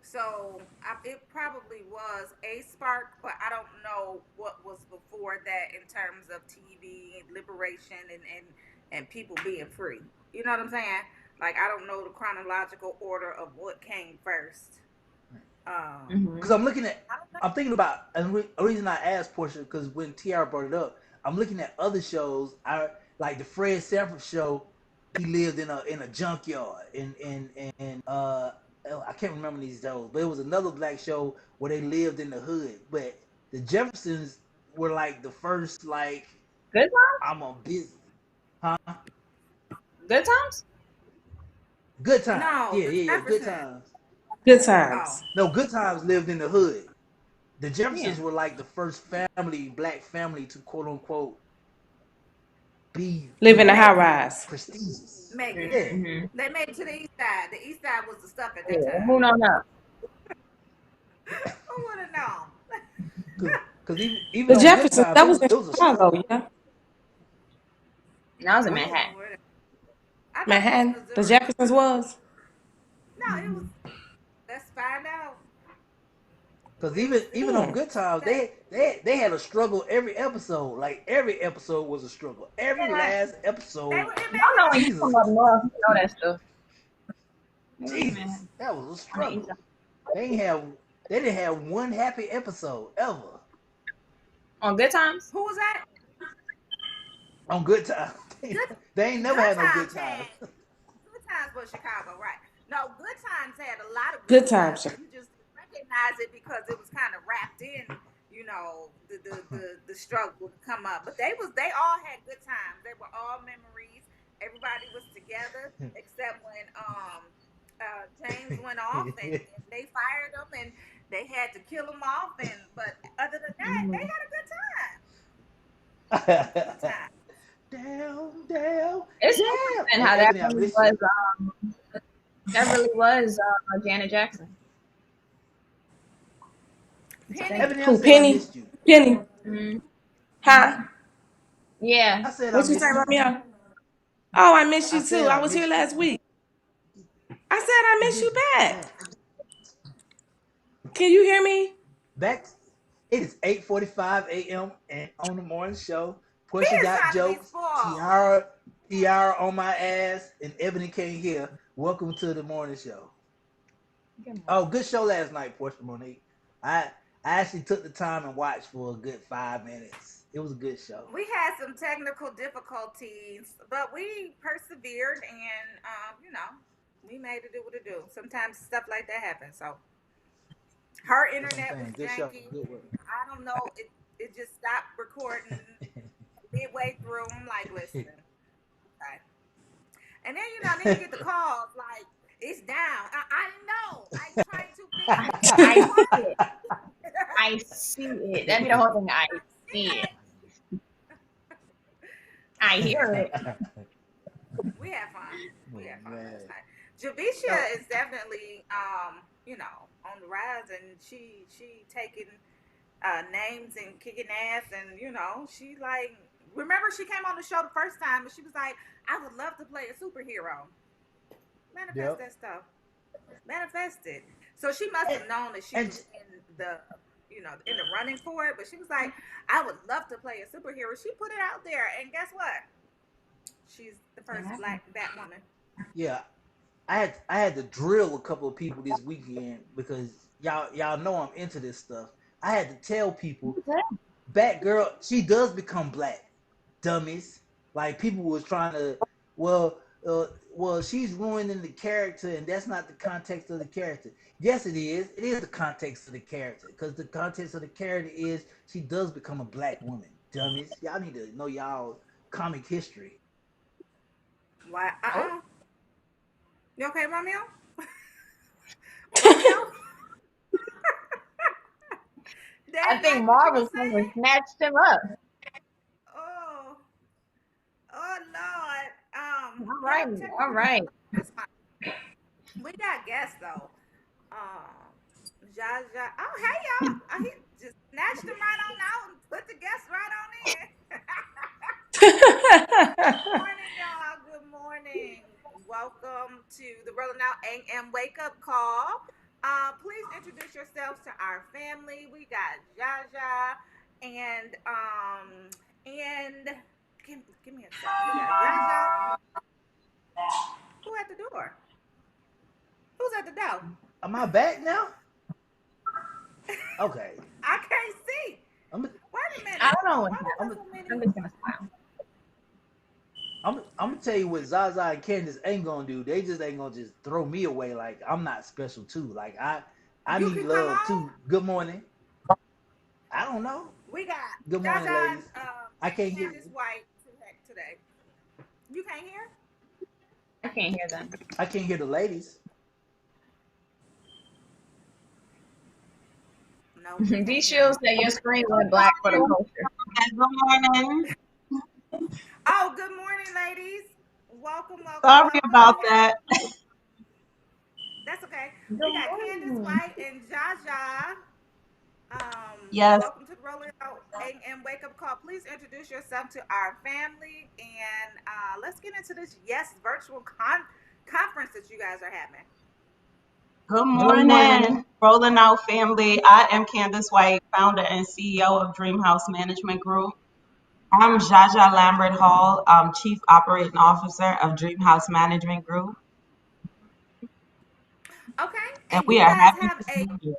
So it probably was a spark, but I don't know what was before that in terms of TV and liberation and people being free. You know what I'm saying? Like I don't know the chronological order of what came first. Because Mm-hmm. I don't know. I'm thinking about, and the reason I asked Portia, because when Tiara brought it up, I'm looking at other shows. I like the Fred Sanford show. He lived in a junkyard, and I can't remember these shows, but it was another black show where they lived in the hood. But the Jeffersons were like the first, like, Good times? I'm a business, huh? Good times? Good times, No, yeah, the yeah, yeah, good Jefferson. times. Good Oh, times. No, Good Times lived in the hood. The Yeah. Jeffersons were like the first black family to, quote unquote, be, Live in a high make it, rise. prestigious. make it. Yeah, Mm-hmm. They made it to the east side. The east side was the stuff at that Yeah. time. Who don't know? Who would have known? because even The on Good Jeffersons, Times, that it was was in it was a Chicago, struggle. yeah. And I was in I don't know Manhattan. where that. I thought it was Manhattan. The Missouri. Jeffersons was. No, it was. Let's find out. Because It was. even It on Hmm. was Good Times, that. they had a struggle every episode. Like, every episode was a struggle. Every Yeah. last They episode, were in Y'all know when you Manhattan. from Jesus, up north, you know that stuff. They were in Jesus, Manhattan that was a on the east struggle. side. They ain't have they didn't have one happy episode ever On Good Times? Who was that? on Good Times. Good. They ain't never Good had no good Times times. had. Good Times was Chicago, right? No, Good Times had a lot of good Good stuff. times. You just didn't recognize it because it was kind of wrapped in, the struggle to come up. But they all had good times. They were all memories. Everybody was together except when James went off and they fired him and they had to kill him off. And but other than that, they Mm-hmm. had a good time. Good time. Down, down, It's down. interesting Hey, how that Ebony, I really miss you. was. That really was Janet Jackson. Penny. Ebony, I Who, said I Penny? missed you. Penny. Mm, Huh? yeah. I said I What you say, missed you. Romeo? Oh, I missed I you too. said I I was here missed you. last week. I said I You missed you didn't. back. Can you hear me? Back. It is 8:45 a.m. and on the morning show. He Portia is got trying to be jokes. spoiled. Tiara on my ass, and Ebony can't hear. Welcome to the morning show. Oh, good show last night, Portia Monique. I actually took the time and watched for a good 5 minutes. It was a good show. We had some technical difficulties, but we persevered and, we made it do what it do. Sometimes stuff like that happens. So her That's what I'm internet was saying. Good show. janky. Good work. I don't know. It just stopped recording midway through. I'm like, listen. Okay. And then, then you get the calls like, it's down. I know. I tried to fix it. I see it. That'd be the whole thing. I see it. I hear it. We had fun. We had fun Man. last night. Javisha is definitely, on the rise, and she taking names and kicking ass, and she like. Remember, she came on the show the first time, and she was like, "I would love to play a superhero." Manifest that stuff. Manifest it. So she must have known that she was in the, in the running for it. But she was like, "I would love to play a superhero." She put it out there, and guess what? She's the first Black Batwoman. Yeah, I had to drill a couple of people this weekend because y'all know I'm into this stuff. I had to tell people, Batgirl, she does become black. Dummies. Like people was trying to, well, she's ruining the character, and that's not the context of the character. Yes, it is. It is the context of the character because the context of the character is she does become a black woman. Dummies. Y'all need to know y'all comic history. Why? You okay, Romeo? Romeo? I think Marvel someone snatched him up. Oh Lord. All right. That's fine. We got guests though. Jaja. Oh, hey y'all. I just snatched them right on out and put the guests right on in. Good morning, y'all. Good morning. Welcome to the Rolling Out AM Wake Up Call. Please introduce yourselves to our family. We got Jaja and give me a second. We got Jaja. Who at the door? Who's at the door? Am I back now? Okay. I can't see. Wait a minute. I don't know what I'm I'm just gonna smile. I'm gonna tell you what Zaza and Candace ain't gonna do. They just ain't gonna just throw me away like I'm not special too. Like I You need can love come on. too. Good morning. I don't know. We got Good morning, Jaja, ladies. I can't hear Candace White today. You can't hear? I can't hear them. I can't hear the ladies. No. These shields say your screen went black for the culture. Good morning. Oh, good morning, ladies. Welcome. Sorry about that. That's okay. We got Candace White and Jaja. Yes. Welcome to the Rolling Out AM Wake Up Call. Please introduce yourself to our family, and let's get into this virtual conference that you guys are having. Good morning, Rolling Out family. I am Candace White, founder and CEO of Dream House Management Group. I'm Jaja Lambert Hall, Chief Operating Officer of Dream House Management Group. Okay. And we are happy to see you.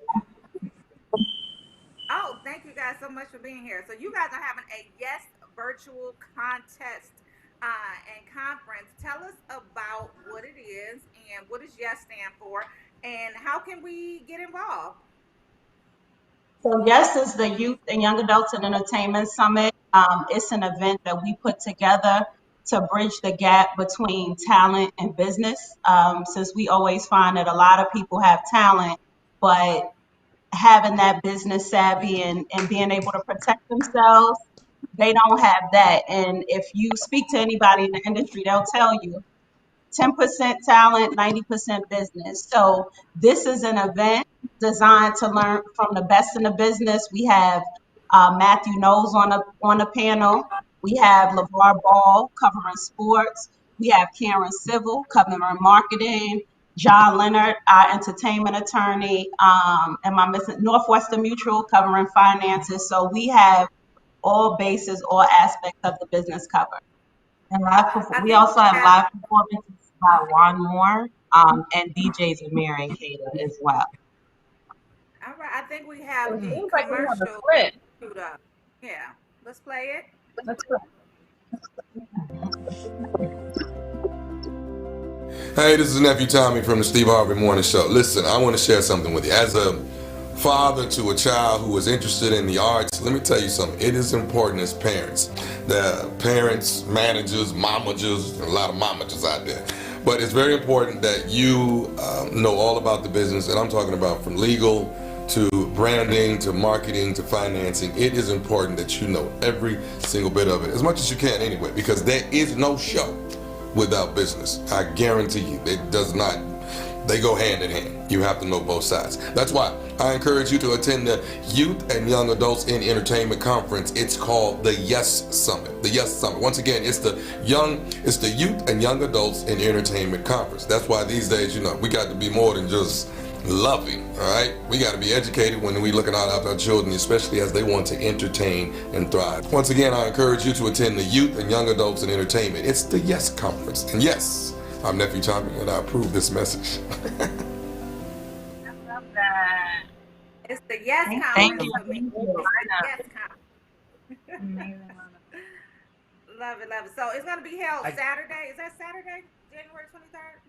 Oh, thank you guys so much for being here. So you guys are having a Yes virtual contest and conference. Tell us about what it is and what does Yes stand for, and how can we get involved? So Yes is the Youth and Young Adults in Entertainment Summit. It's an event that we put together to bridge the gap between talent and business. Since we always find that a lot of people have talent, but having that business savvy and being able to protect themselves, they don't have that. And if you speak to anybody in the industry, they'll tell you 10% talent, 90% business. So this is an event designed to learn from the best in the business. We have Matthew Knowles on the panel. We have LeVar Ball covering sports. We have Karen Civil covering marketing. John Leonard, our entertainment attorney. Am I missing Northwestern Mutual covering finances? So we have all bases, all aspects of the business covered. And I we think also we have have. live performances by Juan Moore, and DJs Amir and Kata as well. All right, I think we It have the seems like we have a commercial clip. queued up. Yeah, let's play it. Let's go. Hey, this is Nephew Tommy from the Steve Harvey Morning Show. Listen, I want to share something with you. As a father to a child who is interested in the arts, let me tell you something. It is important as parents. The parents, managers, momagers, a lot of momagers out there. But it's very important that you know all about the business, and I'm talking about from legal to branding to marketing to financing. It is important that you know every single bit of it, as much as you can anyway, because there is no show without business. I guarantee you, it does not. They go hand in hand. You have to know both sides. That's why I encourage you to attend the Youth and Young Adults in Entertainment Conference. It's called the Yes Summit. The Yes Summit. Once again, it's the Youth and Young Adults in Entertainment Conference. That's why these days, we got to be more than just loving, all right? We got to be educated when we looking out after our children, especially as they want to entertain and thrive. Once again, I encourage you to attend the Youth and Young Adults in Entertainment. It's the Yes Conference. And yes, I'm Nephew Tommy, and I approve this message. I love that. It's the Yes Thank Conference you. for me. I know. Yes Conference. Love it, love it. So it's going to be held Saturday. Is that Saturday, January 23rd?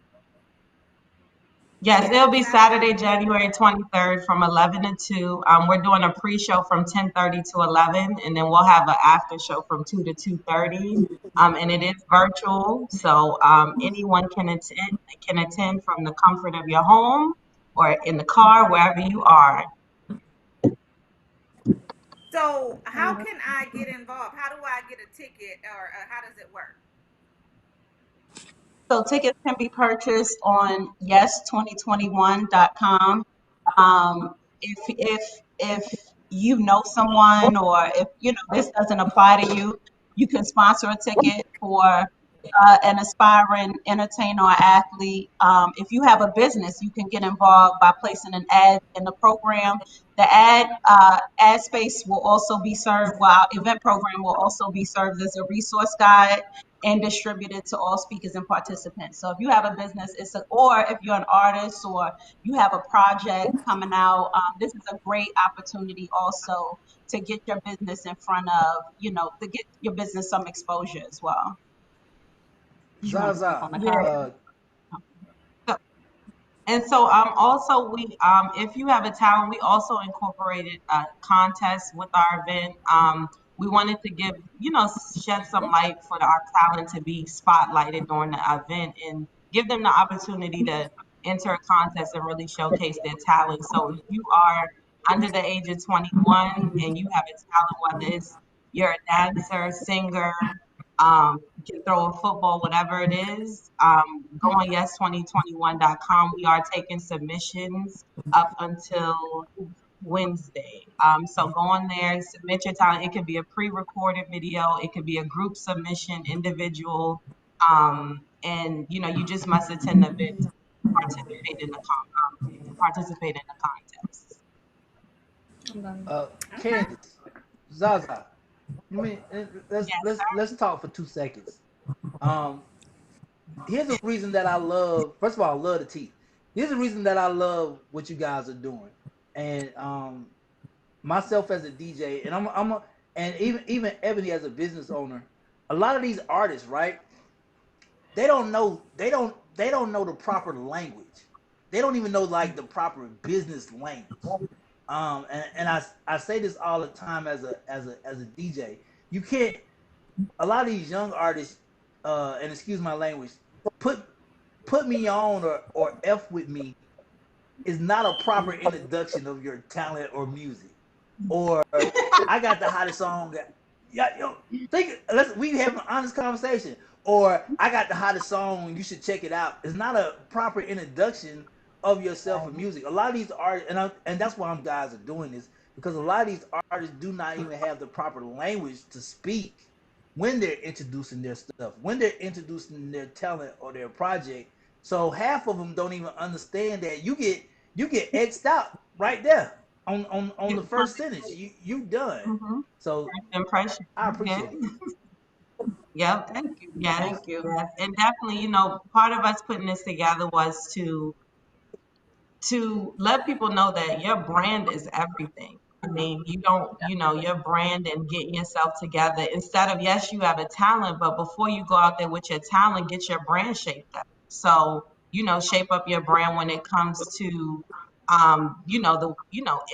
Yes, it'll be Saturday, January 23rd from 11 to 2. We're doing a pre-show from 10:30 to 11, and then we'll have an after show from 2 to 2:30. And it is virtual, so anyone can attend from the comfort of your home or in the car, wherever you are. So how can I get involved? How do I get a ticket, or how does it work? So tickets can be purchased on yes2021.com. If you know someone, or if this doesn't apply to you, you can sponsor a ticket for an aspiring entertainer or athlete. If you have a business, you can get involved by placing an ad in the program. The ad space will also be served, while our event program will also be served as a resource guide and distributed to all speakers and participants. So if you have a business, or if you're an artist or you have a project coming out, this is a great opportunity also to get your business in front of, to get your business some exposure as well. Zaza, And so also we if you have a talent, we also incorporated a contest with our event. We wanted to give, shed some light for our talent to be spotlighted during the event and give them the opportunity to enter a contest and really showcase their talent. So if you are under the age of 21 and you have a talent, whether it's you're a dancer, singer, you can throw a football, whatever it is, go on yes2021.com. We are taking submissions up until Wednesday. So go on there, submit your talent. It could be a pre-recorded video, it could be a group submission, individual, and you just must attend the event to participate in the contest. Candace, Zaza, let's talk for 2 seconds. Here's the reason that I love. First of all, I love the tea. Here's the reason that I love what you guys are doing, and myself as a DJ, and and even Ebony as a business owner. A lot of these artists, right? They don't know the proper language. They don't even know like the proper business language. And I say this all the time as a DJ. You can't. A lot of these young artists, and excuse my language, put me on or F with me is not a proper introduction of your talent or music. Or I got the hottest song. Yeah, we have an honest conversation. or I got the hottest song, you should check it out. It's not a proper introduction of yourself in music. A lot of these artists, and that's why I'm guys are doing this, because a lot of these artists do not even have the proper language to speak when they're introducing their stuff, when they're introducing their talent or their project. So half of them don't even understand that you get xed out right there on the first sentence. You done. Mm-hmm. So Impression. I Yeah. appreciate it. Yep. Thank you. Yes. Thank you. Yes. And definitely, part of us putting this together was to let people know that your brand is everything. I mean, you don't, your brand and getting yourself together instead of, yes, you have a talent, but before you go out there with your talent, get your brand shaped up. So, shape up your brand when it comes to,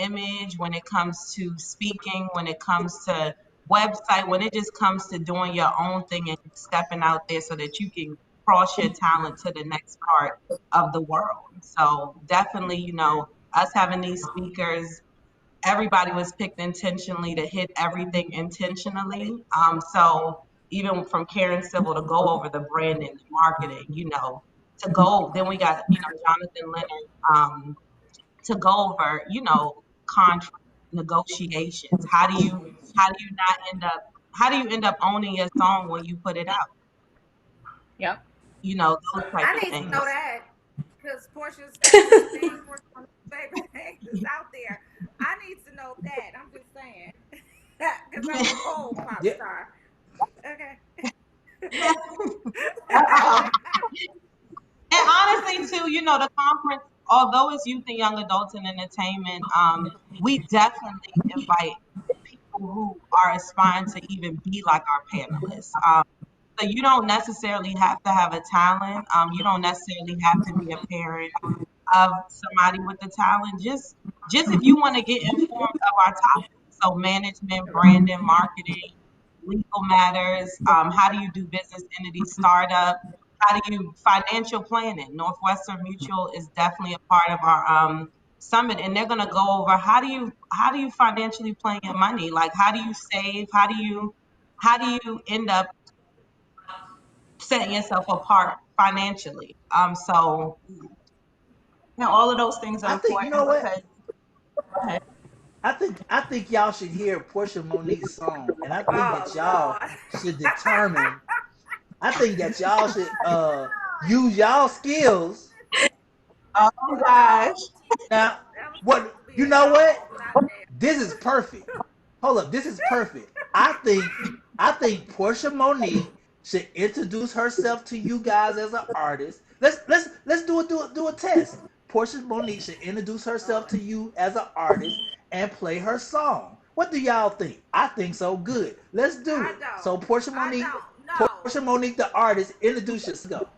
image, when it comes to speaking, when it comes to website, when it just comes to doing your own thing and stepping out there so that you can cross your talent to the next part of the world. So definitely, us having these speakers, everybody was picked intentionally to hit everything intentionally. So even from Karen Civil to go over the branding, the marketing, to go, then we got, Jonathan Leonard, to go over, contract negotiations. How do you end up owning your song when you put it out? Yep. Those type I of need to things. know that because Portia's favorite thing, Portia's favorite thing is out there. I need to know that. I'm just saying because I'm a whole pop Yeah. star. Okay. And honestly, too, the conference, although it's youth and young adults and entertainment, we definitely invite people who are aspiring to even be like our panelists. So you don't necessarily have to have a talent. You don't necessarily have to be a parent of somebody with the talent. Just if you want to get informed of our topics. So management, branding, marketing, legal matters, how do you do business entity startup, how do you financial planning. Northwestern Mutual is definitely a part of our summit, and they're going to go over how do you financially plan your money, like how do you save, how do you end up setting yourself apart financially. So Now, all of those things are I think you important know what? because, go ahead. I think y'all should hear Portia Monique's song, and I think Oh that y'all Lord. should determine. I think that y'all should use y'all skills. Oh gosh. Now, That was supposed what to be you a know what? song, not that. This is perfect. Hold up, this is perfect. I think Portia Monique should introduce herself to you guys as an artist. Let's do a test. Portia Monique should introduce herself to you as an artist and play her song. What do y'all think? I think so. Good. Let's do I it. don't. So Portia I Monique, don't. No. Portia Monique, the artist, introduce yourself. Go.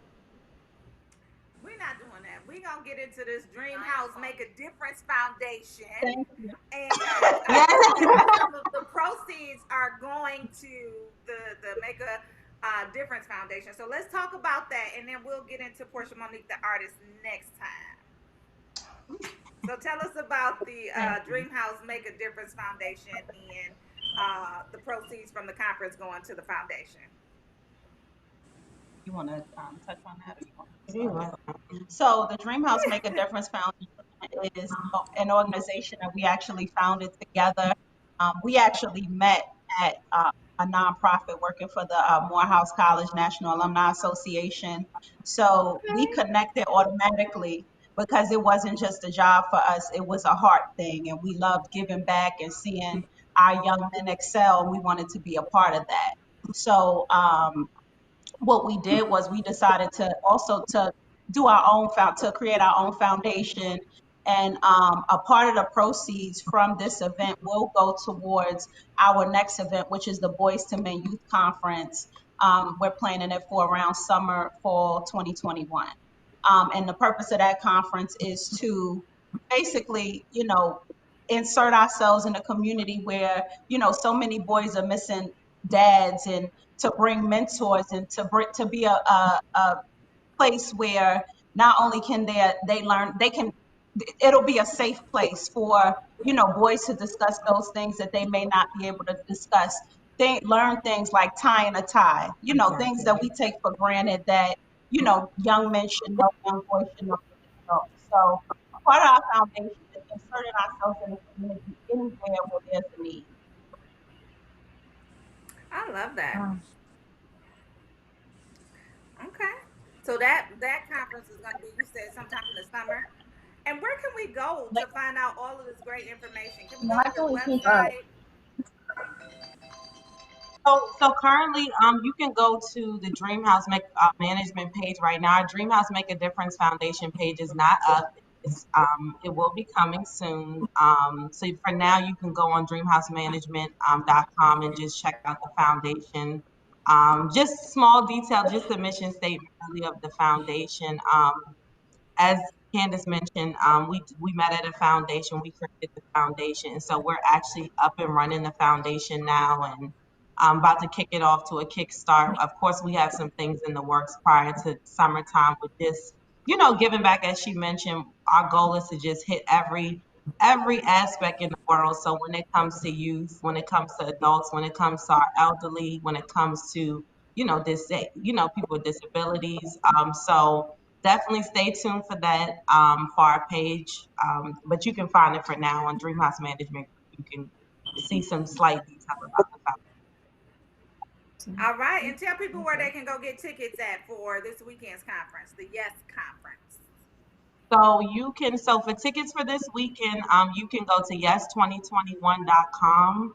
We're not doing that. We're going to get into this Dream House Make a Difference Foundation. Thank you. And some of the proceeds are going to the Make a Difference Foundation. So let's talk about that, and then we'll get into Portia Monique, the artist, next time. So tell us about the Dream House Make a Difference Foundation and the proceeds from the conference going to the foundation. You want to touch on that? Or you want So the Dream House Make a Difference Foundation is an organization that we actually founded together. We actually met at a nonprofit working for the Morehouse College National Alumni Association. So we connected automatically because it wasn't just a job for us, it was a heart thing. And we loved giving back and seeing our young men excel. And we wanted to be a part of that. So what we did was we decided to also to do our own to create our own foundation, and a part of the proceeds from this event will go towards our next event, which is the Boys to Men Youth Conference. We're planning it for around summer, fall 2021. And the purpose of that conference is to basically, insert ourselves in a community where, so many boys are missing dads, and to bring mentors and to be a place where not only can they learn, it'll be a safe place for boys to discuss those things that they may not be able to discuss learn things like tying a tie, things that we take for granted that, young men should know, young boys should know. So part of our foundation is inserting ourselves in the community anywhere where there's a need. I love that. Wow. Okay. So that conference is going to be, you said, sometime in the summer. And where can we go to find out all of this great information? Can we go to your website? So currently, you can go to the Management page right now. Our Dream House Make a Difference Foundation page is not up. It will be coming soon. So for now, you can go on dreamhousemanagement.com and just check out the foundation. Just small detail, just the mission statement really of the foundation. As Candace mentioned, we met at a foundation. We created the foundation, and so we're actually up and running the foundation now, and I'm about to kick it off to a kickstart. Of course, we have some things in the works prior to summertime with this. Giving back, as she mentioned, our goal is to just hit every aspect in the world. So when it comes to youth, when it comes to adults, when it comes to our elderly, when it comes to people with disabilities. So definitely stay tuned for that for our page. But you can find it for now on Dream House Management. You can see some slight detail about the foundation. All right. And tell people where they can go get tickets at for this weekend's conference, the Yes Conference. So for tickets for this weekend, you can go to yes2021.com.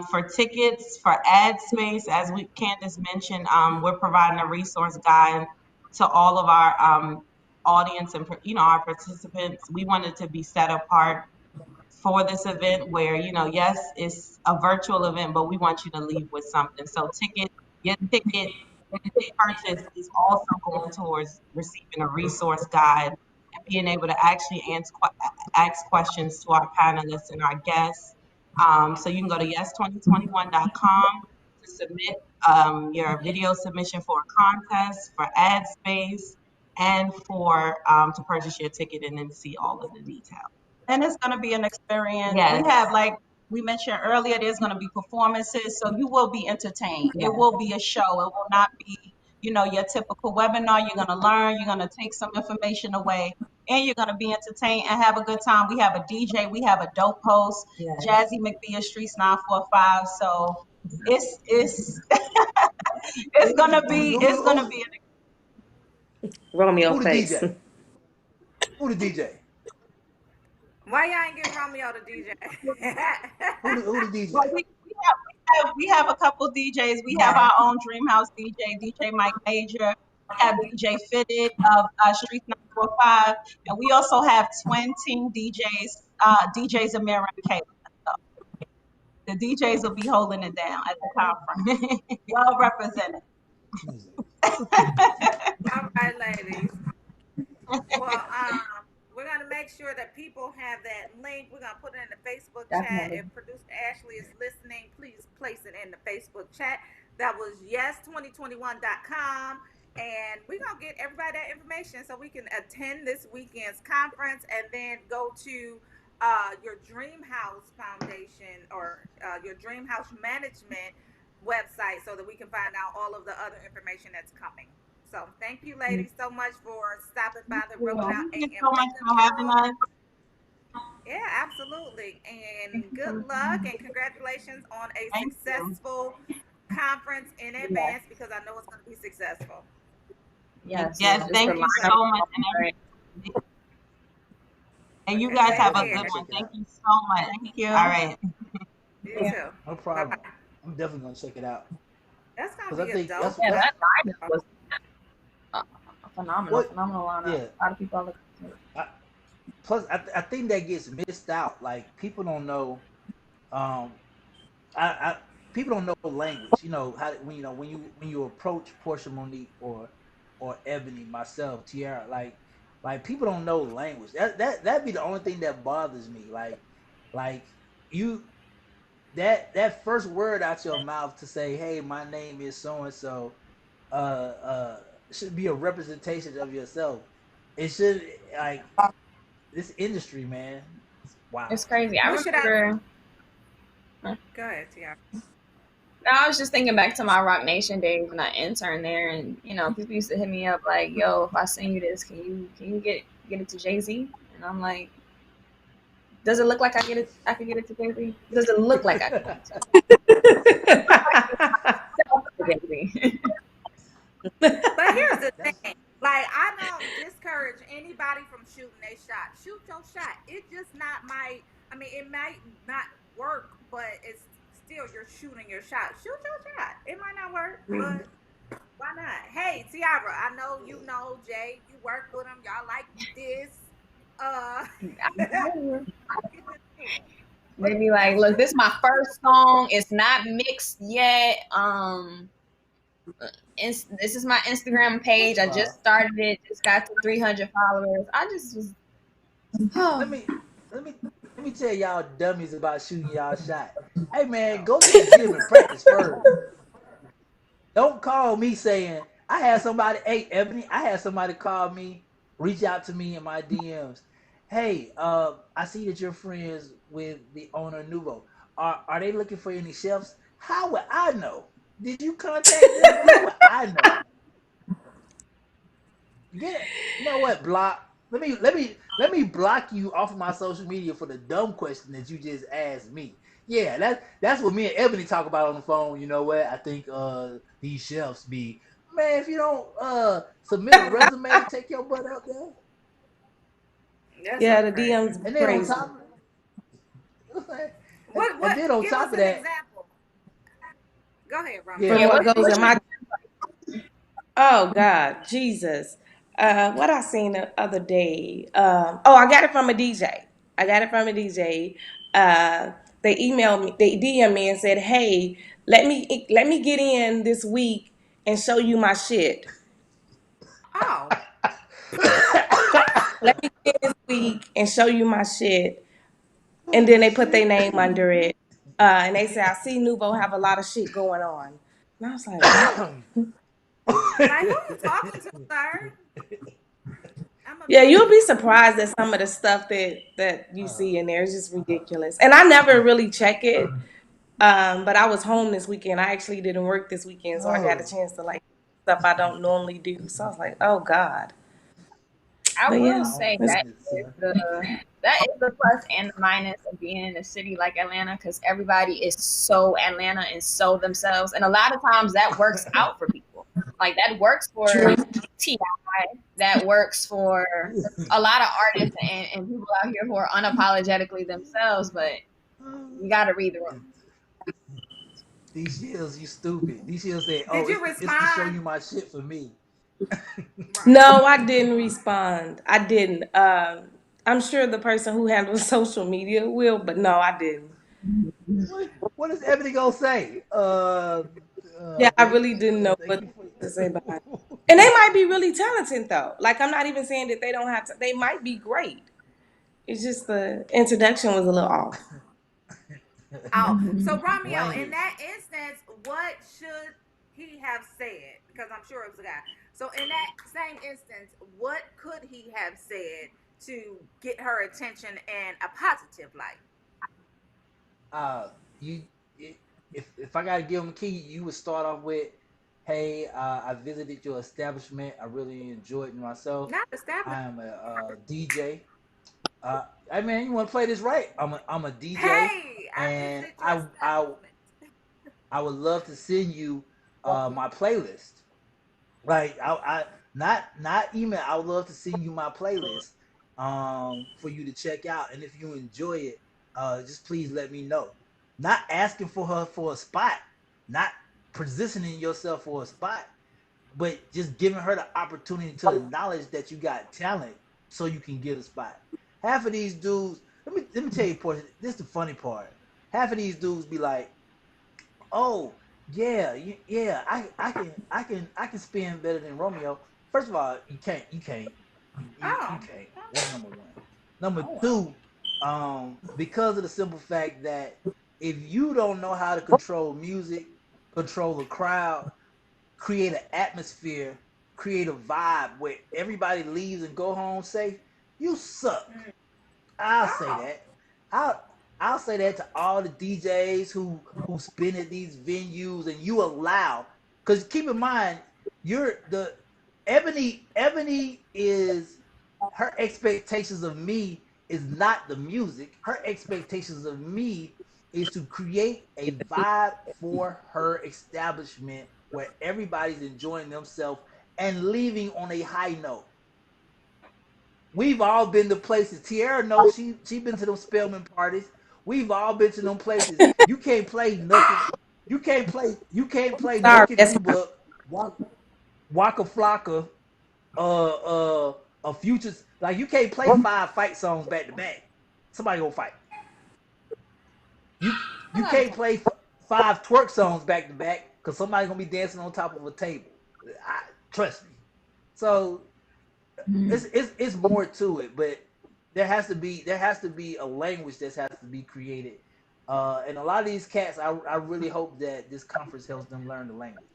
For tickets, for ad space, as Candace mentioned, we're providing a resource guide to all of our audience and our participants. We wanted to be set apart for this event where yes, it's a virtual event, but we want you to leave with something. So your ticket purchase is also going towards receiving a resource guide and being able to actually ask questions to our panelists and our guests. So you can go to yes2021.com to submit your video submission for a contest, for ad space, and for to purchase your ticket and then see all of the details. And it's going to be an experience. Yes. We have, like we mentioned earlier, there's going to be performances, so you will be entertained. Yes. It will be a show. It will not be, your typical webinar. You're going to learn. You're going to take some information away, and you're going to be entertained and have a good time. We have a DJ. We have a dope host, Yes. Jazzy McBee, Streets 945. So it's it's going to be Romeo Who the face. DJ? Who the DJ? Why y'all ain't getting Romeo the DJ? Who the DJ? Well, we have a couple DJs. We have our own Dream House DJ, DJ Mike Major. We have DJ Fitted of Street 945, and we also have twin team DJs, DJs Amira and Kayla. So the DJs will be holding it down at the conference. Well represented. All right, ladies. Well, we're going to make sure that people have that link. We're going to put it in the Facebook Definitely. chat. If Producer Ashley is listening, please place it in the Facebook chat. That was yes2021.com. And we're going to get everybody that information so we can attend this weekend's conference and then go to your Dream House Foundation or your Dream House Management website so that we can find out all of the other information that's coming. So thank you, ladies, so much for stopping by the Rolling Out Thank you AM. so much for having us. Yeah, absolutely. And good luck and congratulations on a Thank you. successful conference in advance because I know it's going to be successful. Yes. Yes, just thank for you my- so much. And you guys have a Take care. good one. Thank you so much. Thank you. All right. You too. No problem. Bye-bye. I'm definitely gonna check it out. That's going Because to I be a think dope. that's Yeah, what. that lineup was phenomenal lineup. Yeah. A lot of people are looking to it. Plus, I think that gets missed out. Like people don't know. People don't know language. How when you approach Portia Monique or Ebony, myself, Tiara, like people don't know language. That'd be the only thing that bothers me. Like you that first word out your mouth to say, "Hey, my name is so and so," should be a representation of yourself. It should this industry, man. Wow. It's crazy. I What should I- remember. Go ahead, Tiara. I was just thinking back to my Rock Nation days when I interned there, and people used to hit me up like, "Yo, if I send you this, can you get it to Jay-Z?" And I'm like, "Does it look like I can get it to Jay-Z? Does it look like I can get it to Jay-Z?" But here's the thing. Like, I don't discourage anybody from shooting a shot. Shoot your shot. It just not might. I mean, it might not work, but it's still you're shooting your shot. Shoot your shot. It might not work, but why not? Hey, Tiara, I know you know Jay. You work with him. Y'all like this. They be like, "Look, this is my first song. It's not mixed yet. This is my Instagram page. I just started it. Just got to 300 followers. I just was." Let me tell y'all dummies about shooting y'all shot. Hey man, go to the gym and practice first. Don't call me saying I had somebody. Hey Ebony, I had somebody call me, reach out to me in my DMs. Hey, I see that you're friends with the owner of Nuvo. Are they looking for any chefs? How would I know? Did you contact them? How would I know? Yeah, you know what? Block. Let me block you off of my social media for the dumb question that you just asked me. Yeah, that's what me and Ebony talk about on the phone. You know what? I think these chefs be, man. If you don't submit a resume, take your butt out there. That's Yeah, so the crazy. DM's And then on crazy. top of and What? then on Give top us of an that, example. Go ahead, yeah. Romeo. For Yeah, what what goes in my you Oh God, Jesus. What I seen the other day. I got it from a DJ. I got it from a DJ. They emailed me, they DM me and said, "Hey, let me get in this week and show you my shit. Oh, Let me get in this week and show you my shit." And then Oh they put their shit. name under it. And they said, "I see Nuvo have a lot of shit going on." And I was like, "What?" like who you talking to, sir? I'm Yeah, you'll be offended. surprised at some of the stuff that you Uh, see in there. It's just ridiculous. And I never really check it. But I was home this weekend. I actually didn't work this weekend, so I got a oh, chance to like stuff I don't normally do. So I was like, oh God. I But will yeah, my own say it's, that business, is sir. the plus and the minus of being in a city like Atlanta, because everybody is so Atlanta and so themselves, and a lot of times that works out for people. Like that works for true. Ti, that works for a lot of artists and people out here who are unapologetically themselves. But you got to read the room. These years, you stupid. These years say, Did "Oh, you it's to show respond? you my shit for me." Right. No, I didn't respond. I didn't. I'm sure the person who handles social media will, but no, I didn't. What is Ebony gonna say? Yeah, I Thank really didn't know thank what you for. to say behind. And they might be really talented though. Like I'm not even saying that they don't have to. They might be great. It's just the introduction was a little off. Oh, so Romeo, in Language. that instance, what should he have said? Because I'm sure it was a guy. So in that same instance, what could he have said to get her attention in a positive light? Uh, you if I gotta give him a key, you would start off with, "Hey, I visited your establishment. I really enjoyed myself. Not established. I am a, DJ. I mean, you want to play this right? I'm a DJ, Hey, I and visit your I establishment. I would love to send you my playlist. Like I not email. I would love to send you my playlist for you to check out. And if you enjoy it, just please let me know. Not asking for her for a spot, not positioning yourself for a spot, but just giving her the opportunity to acknowledge that you got talent so you can get a spot. Half of these dudes, let me tell you, portion. This is the funny part. Half of these dudes be like, "Oh, yeah, yeah, I can spin better than Romeo." First of all, you Oh, can't. That's number one. Number two, because of the simple fact that if you don't know how to control music, control a crowd, create an atmosphere, create a vibe where everybody leaves and go home safe, you suck. I'll say oh, that. I I'll say that to all the DJs who spin at these venues, and you allow, because keep in mind, you're the Ebony is her expectations of me is not the music. Her expectations of me is to create a vibe for her establishment where everybody's enjoying themselves and leaving on a high note. We've all been to places. Tierra knows she been to those Spelman parties. We've all been to them places. You can't play nothing. You can't play Sorry, nothing that's new my but Waka Flocka, a Futures. Like you can't play 5 fight songs back to back. Somebody gonna fight. You I you got can't play 5 twerk songs back to back because somebody's gonna be dancing on top of a table. Trust me. So it's more to it, but there has to be a language that has to be created, and a lot of these cats, I really hope that this conference helps them learn the language.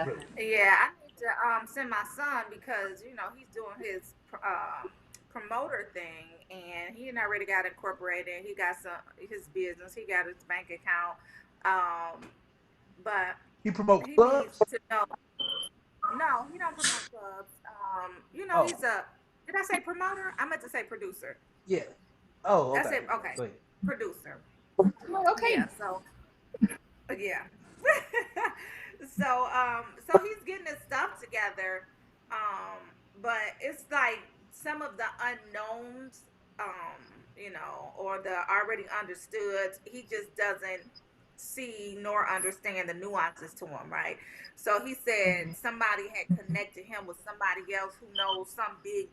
Really. definitely. Yeah, I need to send my son because he's doing his promoter thing, and he already got incorporated. He got his business. He got his bank account, but You promote he needs clubs? to know. No, he don't promote clubs. Oh, He's a. Did I say promoter? I meant to say producer. yeah. Oh, That's okay. it. Okay, Go ahead. producer. I'm like, okay. Yeah. So yeah. So he's getting his stuff together, but it's like some of the unknowns, or the already understood. He just doesn't see nor understand the nuances to him, right? So he said Mhm. somebody had connected him with somebody else who knows some big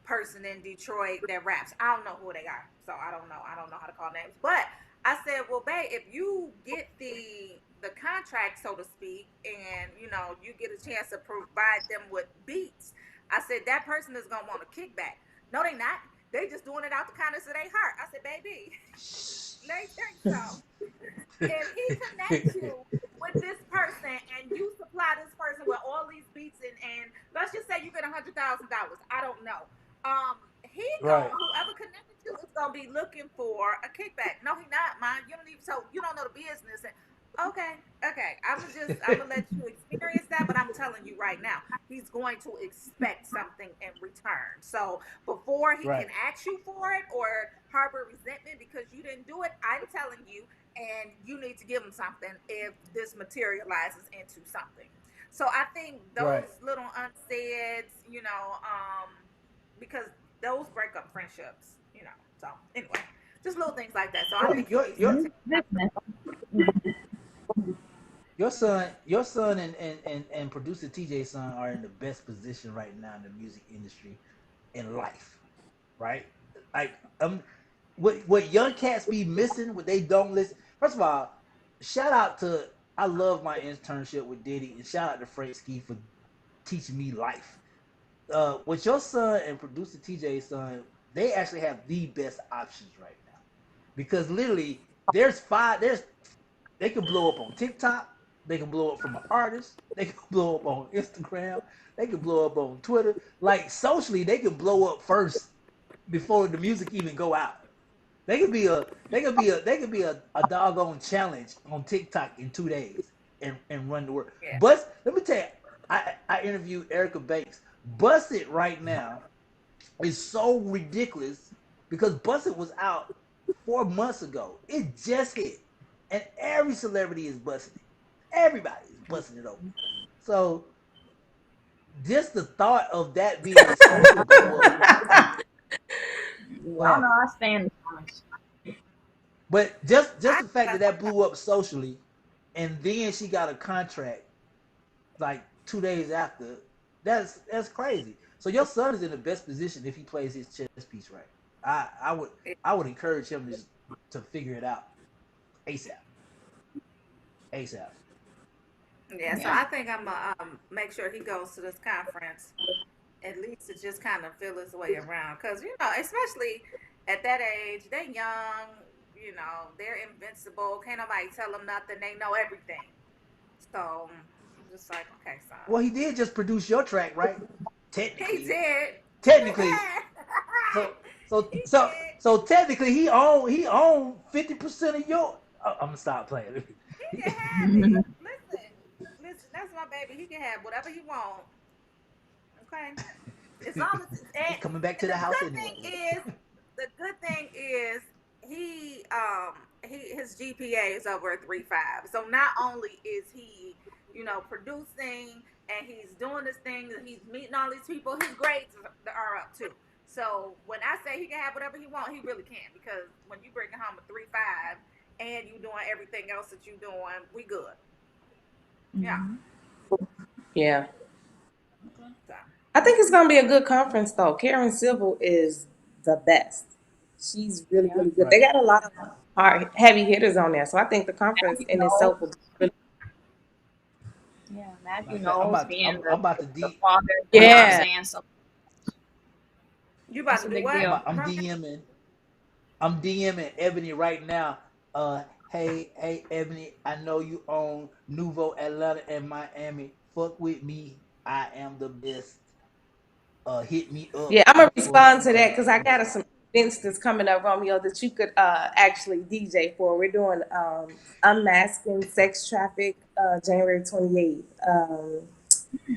person in Detroit that raps. I don't know who they are, so I don't know. I don't know how to call names, but I said, well, babe, if you get the contract, so to speak, and you get a chance to provide them with beats, I said that person is gonna want a kickback. No, they not. They just doing it out the kindness of their heart. I said, baby, let me tell you something. If he connects you with this person and you supply this person with all these beats and let's just say you get $100,000, I don't know. He Right. whoever connected you is gonna be looking for a kickback. No, he not, man. You don't even so you don't know the business. And okay. I'm gonna let you experience that, but I'm telling you right now, he's going to expect something in return. So before he can Right. ask you for it or harbor resentment because you didn't do it, I'm telling you, and you need to give him something if this materializes into something. So I think those Right. little unsaids, because those break up friendships. So anyway, just little things like that. So I Well, think he needs to your take. Business. your son and producer TJ's son are in the best position right now in the music industry in life, right? Like what young cats be missing, what they don't listen. First of all, shout out to I love my internship with Diddy, and shout out to Frank Ski for teaching me life. With your son and producer TJ's son, they actually have the best options right now because literally there's they can blow up on TikTok. They can blow up from an artist. They can blow up on Instagram. They can blow up on Twitter. Like socially, they can blow up first before the music even go out. They could be a doggone challenge on TikTok in 2 days and run the world. Yeah. But let me tell you, I interviewed Erica Banks. Bust It right now is so ridiculous because Bust It was out 4 months ago. It just hit, and every celebrity is busting it. Everybody is busting it open. So just the thought of that being a social blow up. What I don't know. happened? I stand. But just I the fact that that's that blew up socially, and then she got a contract like 2 days after. That's crazy. So your son is in the best position if he plays his chess piece right. I would I would encourage him to figure it out ASAP. ASAP. yeah. So Yeah. I think I'm gonna make sure he goes to this conference at least to just kind of feel his way around. Because, especially at that age, they're young, they're invincible. Can't nobody tell them nothing. They know everything. So I'm just like, okay, son. Well, he did just produce your track, right? He Technically, did. technically. So so He so did. So technically, he owned 50% of your. I'm gonna stop playing. He can have it. Listen, that's my baby. He can have whatever he want. Okay. As long as He coming back to and the house anyway. the good thing is he his GPA is over a 3.5. So not only is he, producing and he's doing this thing and he's meeting all these people, his grades are up too. So when I say he can have whatever he wants, he really can, because when you bring home a 3.5 and you doing everything else that you doing, we good. Yeah. Yeah. So. I think it's gonna be a good conference though. Karen Civil is the best. She's really, really good. They Right. got a lot of hard heavy hitters on there. So I think the conference in itself will be really Yeah, Matthew Like I said, I'm Knowles about being I'm about to the D father of yeah. Beyonce, and so You about that's a to do big what? deal. I'm DMing I'm DMing Ebony right now. Hey Ebony, I know you own Nuvo Atlanta and Miami. Fuck with me. I am the best. Hit me Yeah, up I'm gonna for respond to some that because I got some events that's coming up, Romeo, that you could actually DJ for. We're doing unmasking sex traffic January 28th.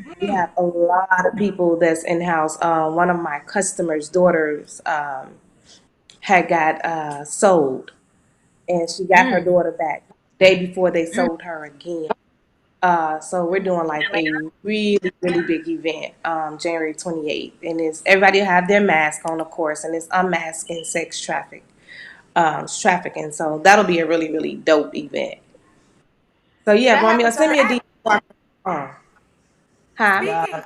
We Mm. have a lot of people that's in house. One of my customers' daughters had got sold, and she got her Mm. daughter back the day before they Mm. sold her again. So we're doing In like Atlanta. a really, really big event, January 28th. And it's everybody will have their mask on, of course, and it's unmasking trafficking. So that'll be a really, really dope event. So yeah, That Romeo, happens send on. me a DM. Huh? Speaking got you. of,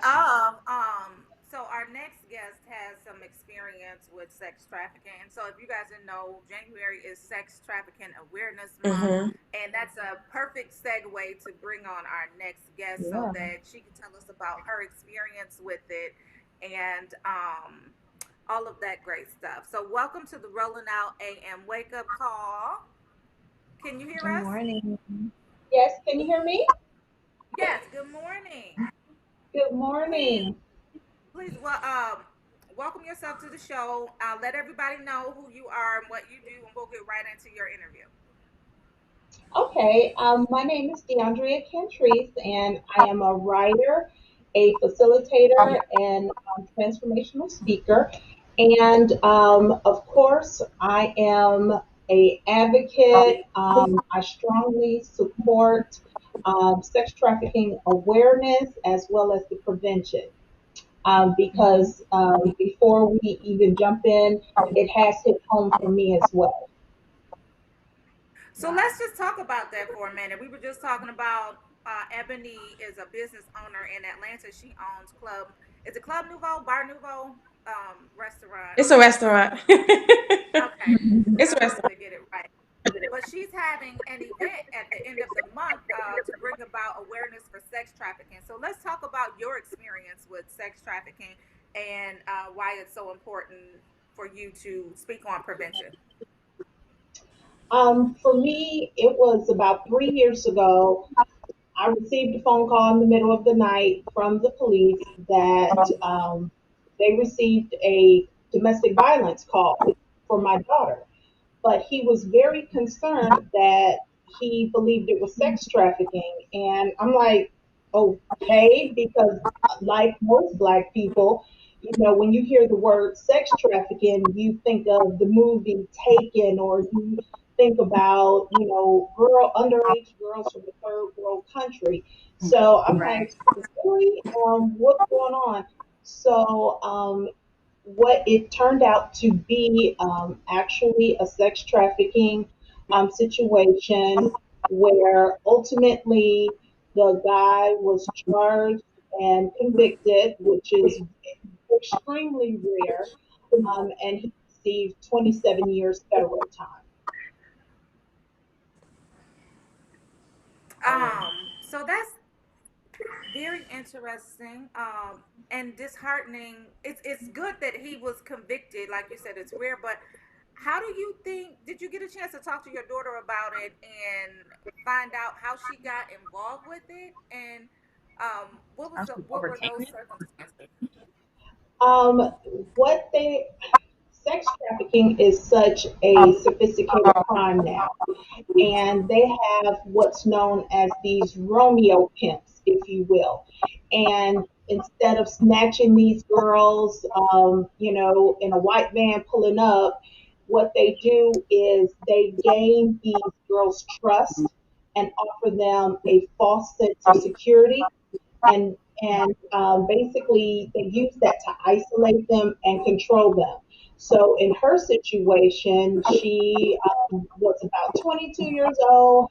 so our next guest has some experience with sex trafficking. And so if you guys didn't know, January is Sex Trafficking Awareness Month, Mm-hmm. and that's a perfect segue to bring on our next guest so Yeah. that she can tell us about her experience with it and all of that great stuff. So welcome to the Rolling Out AM Wake Up Call. Can you hear Good us? morning. Yes, can you hear me? Yes. Good morning. Good Please morning. Please, welcome yourself to the show. Let everybody know who you are and what you do, and we'll get right into your interview. Okay, my name is DeAndrea Cantrese, and I am a writer, a facilitator, and transformational speaker. And of course, I am a advocate. I strongly support sex trafficking awareness as well as the prevention. Because before we even jump in, it has hit home for me as well. So let's just talk about that for a minute. We were just talking about Ebony is a business owner in Atlanta. She owns Club. Is it Club Nouveau, Bar Nouveau, restaurant? It's a restaurant. Okay, It's a I wanted restaurant. to get it right. But she's having an event at the end of the month to bring about awareness for sex trafficking. So let's talk about your experience with sex trafficking and why it's so important for you to speak on prevention. For me, it was about 3 years ago. I received a phone call in the middle of the night from the police that they received a domestic violence call for my daughter. But he was very concerned that he believed it was sex trafficking. And I'm like, okay, because like most Black people, when you hear the word sex trafficking, you think of the movie Taken, or you think about, underage girls from a third world country. So I'm Right. like, really, what's going on? So what it turned out to be, actually a sex trafficking situation, where ultimately the guy was charged and convicted, which is extremely rare, and he received 27 years federal time. So that's very interesting and disheartening. It's good that he was convicted, like you said. It's rare, but how do you think? Did you get a chance to talk to your daughter about it and find out how she got involved with it? And How she what were overcame those it. circumstances? Um, what they sex trafficking is such a sophisticated crime now, and they have what's known as these Romeo pimps, if you will. And instead of snatching these girls, in a white van pulling up, what they do is they gain these girls' trust and offer them a false sense of security, and basically they use that to isolate them and control them. So in her situation, she was about 22 years old,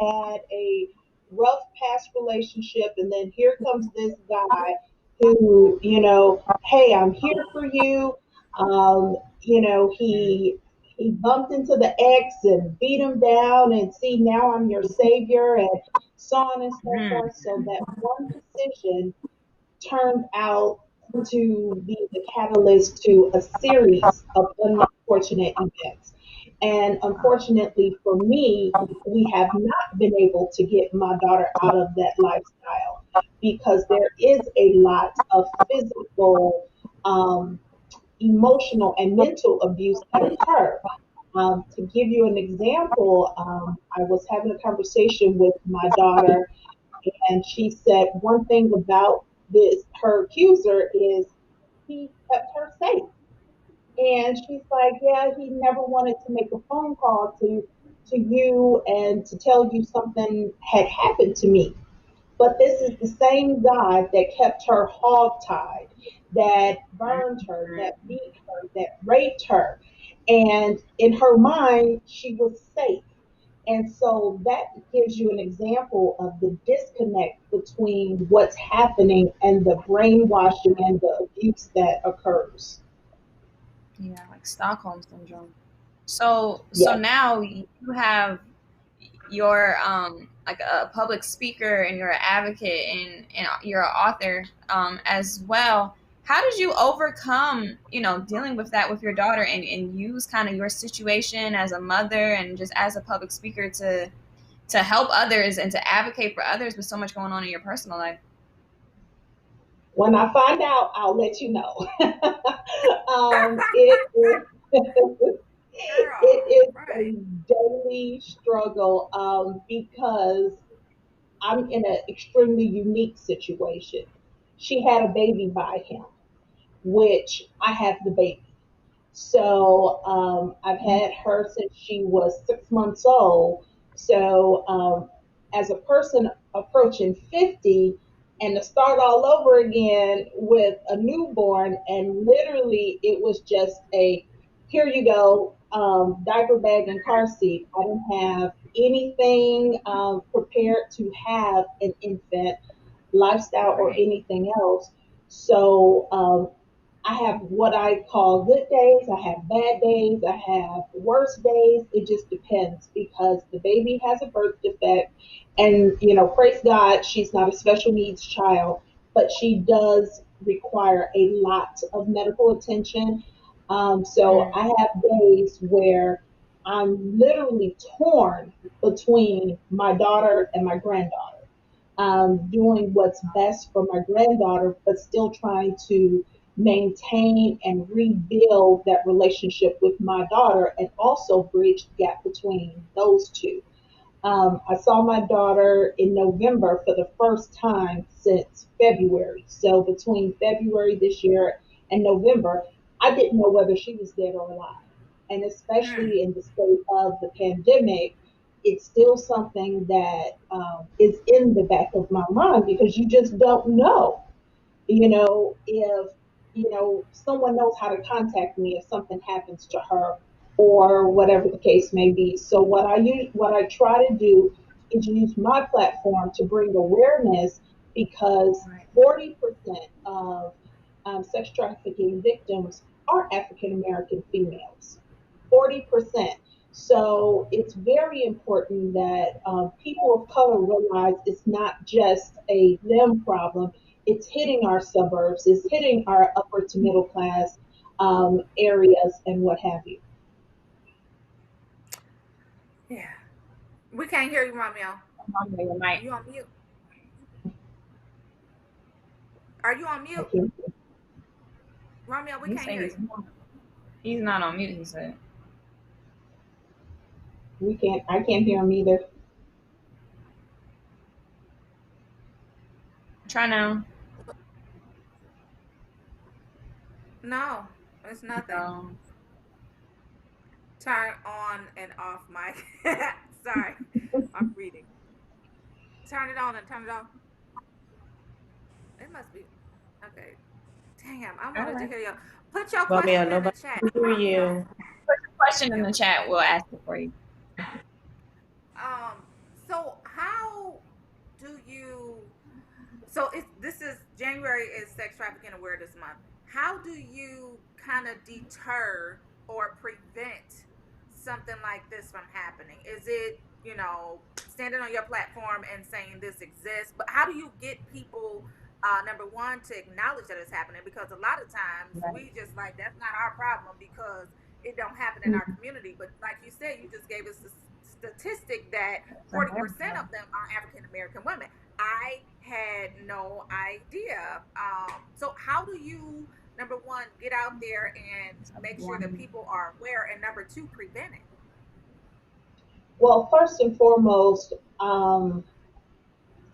had a rough past relationship, and then here comes this guy who, hey, I'm here for you. He bumped into the ex and beat him down, and see, now I'm your savior, and so on and so Mm. forth. So that one decision turned out to be the catalyst to a series of unfortunate events. And unfortunately for me, we have not been able to get my daughter out of that lifestyle because there is a lot of physical, emotional, and mental abuse that occur. To give you an example, I was having a conversation with my daughter, and she said one thing about her accuser is he kept her safe. And she's like, yeah, he never wanted to make a phone call to you and to tell you something had happened to me. But this is the same God that kept her hogtied, that burned her, that beat her, that raped her. And in her mind, she was safe. And so that gives you an example of the disconnect between what's happening and the brainwashing and the abuse that occurs. Yeah, like Stockholm syndrome. So Yes. now you have you're like a public speaker and you're an advocate and you're an author as well. How did you overcome, dealing with that with your daughter and use kind of your situation as a mother and just as a public speaker to help others and to advocate for others with so much going on in your personal life? When I find out, I'll let you know. It is it Girl, is right. a daily struggle because I'm in an extremely unique situation. She had a baby by him, which I have the baby. So I've had her since she was 6 months old. So as a person approaching 50, and to start all over again with a newborn, and literally it was just a here you go, diaper bag and car seat. I didn't have anything prepared to have an infant lifestyle or Right. anything else. So I have what I call good days, I have bad days, I have worse days. It just depends because the baby has a birth defect. And, praise God, she's not a special needs child, but she does require a lot of medical attention. So Mm. I have days where I'm literally torn between my daughter and my granddaughter, doing what's best for my granddaughter, but still trying to maintain and rebuild that relationship with my daughter and also bridge the gap between those two. I saw my daughter in November for the first time since February. So between February this year and November, I didn't know whether she was dead or alive. And Mm. especially in the state of the pandemic, it's still something that is in the back of my mind because you just don't know, if someone knows how to contact me if something happens to her or whatever the case may be. So what I try to do is use my platform to bring awareness because Right. 40% of sex trafficking victims are African American females. 40%. So it's very important that people of color realize it's not just a them problem. It's hitting our suburbs, it's hitting our upper to middle class areas and what have you. Yeah. We can't hear you, Romeo. Your mic. You on mute? Are you on I mute? can Romeo, we He can't say hear he's you. He's not on mute, he said. I can't hear him either. Try now. No, it's nothing. Um, Turn on and off mic. Sorry, I'm reading. Turn it on and turn it off. It must be okay. Damn, I all wanted to right. hear you. Put your Romeo, question in the nobody chat. can hear you. Put your question in the chat. We'll ask it for you. So how do you? So this is January is Sex Trafficking Awareness Month. How do you kind of deter or prevent something like this from happening? Is it, standing on your platform and saying this exists? But how do you get people, number one, to acknowledge that it's happening? Because a lot of times Right. we just like, that's not our problem because it don't happen in our community. But like you said, you just gave us the statistic that 40% of them are African American women. I had no idea. So how do you, number one, get out there and make sure that people are aware, and number two, prevent it? Well, first and foremost, for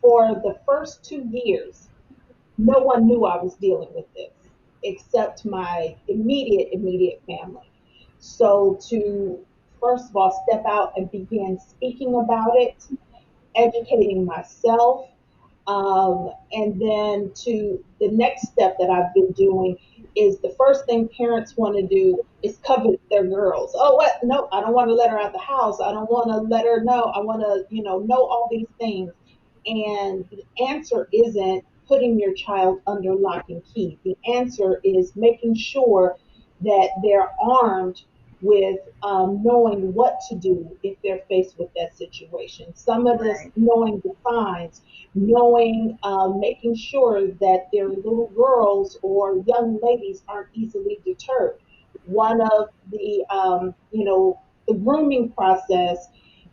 the first 2 years, no one knew I was dealing with this except my immediate family. So to first of all step out and begin speaking about it, educating myself, and then to the next step that I've been doing is the first thing parents want to do is covet their girls. Oh, what? No, I don't want to let her out the house. I don't want to let her know. I want to, know all these things. And the answer isn't putting your child under lock and key. The answer is making sure that they're armed with knowing what to do if they're faced with that situation. Some of this Right. knowing the signs, knowing, making sure that their little girls or young ladies aren't easily deterred. One of the grooming process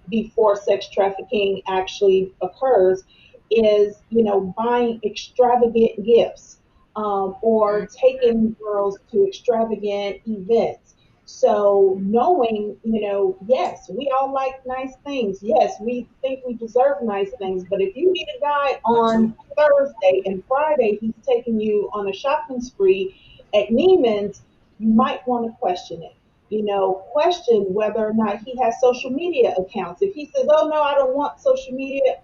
before sex trafficking actually occurs is, buying extravagant gifts, or taking girls to extravagant events. So knowing, yes, we all like nice things. Yes, we think we deserve nice things. But if you meet a guy One, on two. Thursday and Friday, he's taking you on a shopping spree at Neiman's, you might want to question it. Question whether or not he has social media accounts. If he says, oh no, I don't want social media,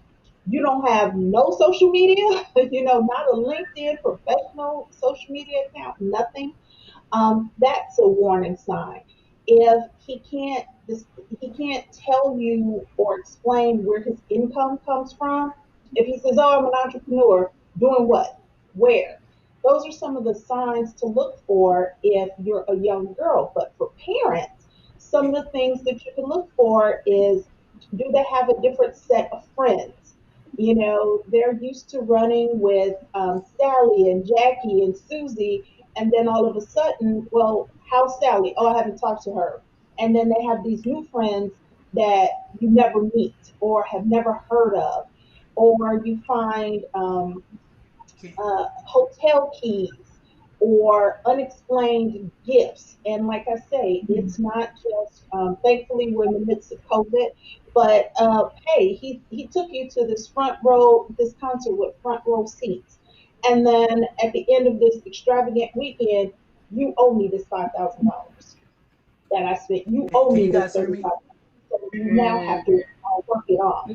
you don't have no social media, not a LinkedIn professional social media account, nothing, that's a warning sign. If he can't tell you or explain where his income comes from. If he says, "Oh, I'm an entrepreneur," doing what, where? Those are some of the signs to look for if you're a young girl. But for parents, some of the things that you can look for is, do they have a different set of friends? They're used to running with Sally and Jackie and Susie, and then all of a sudden, well, how's Sally? Oh, I haven't talked to her. And then they have these new friends that you never meet or have never heard of. Or you find Can, hotel keys or unexplained gifts. And like I say, it's not just, thankfully, we're in the midst of COVID, but hey, he took you to this front row, this concert with front row seats. And then at the end of this extravagant weekend, you owe me this $5,000 that I spent. You owe can me you this guys hear me? 35. So you now have to work it off.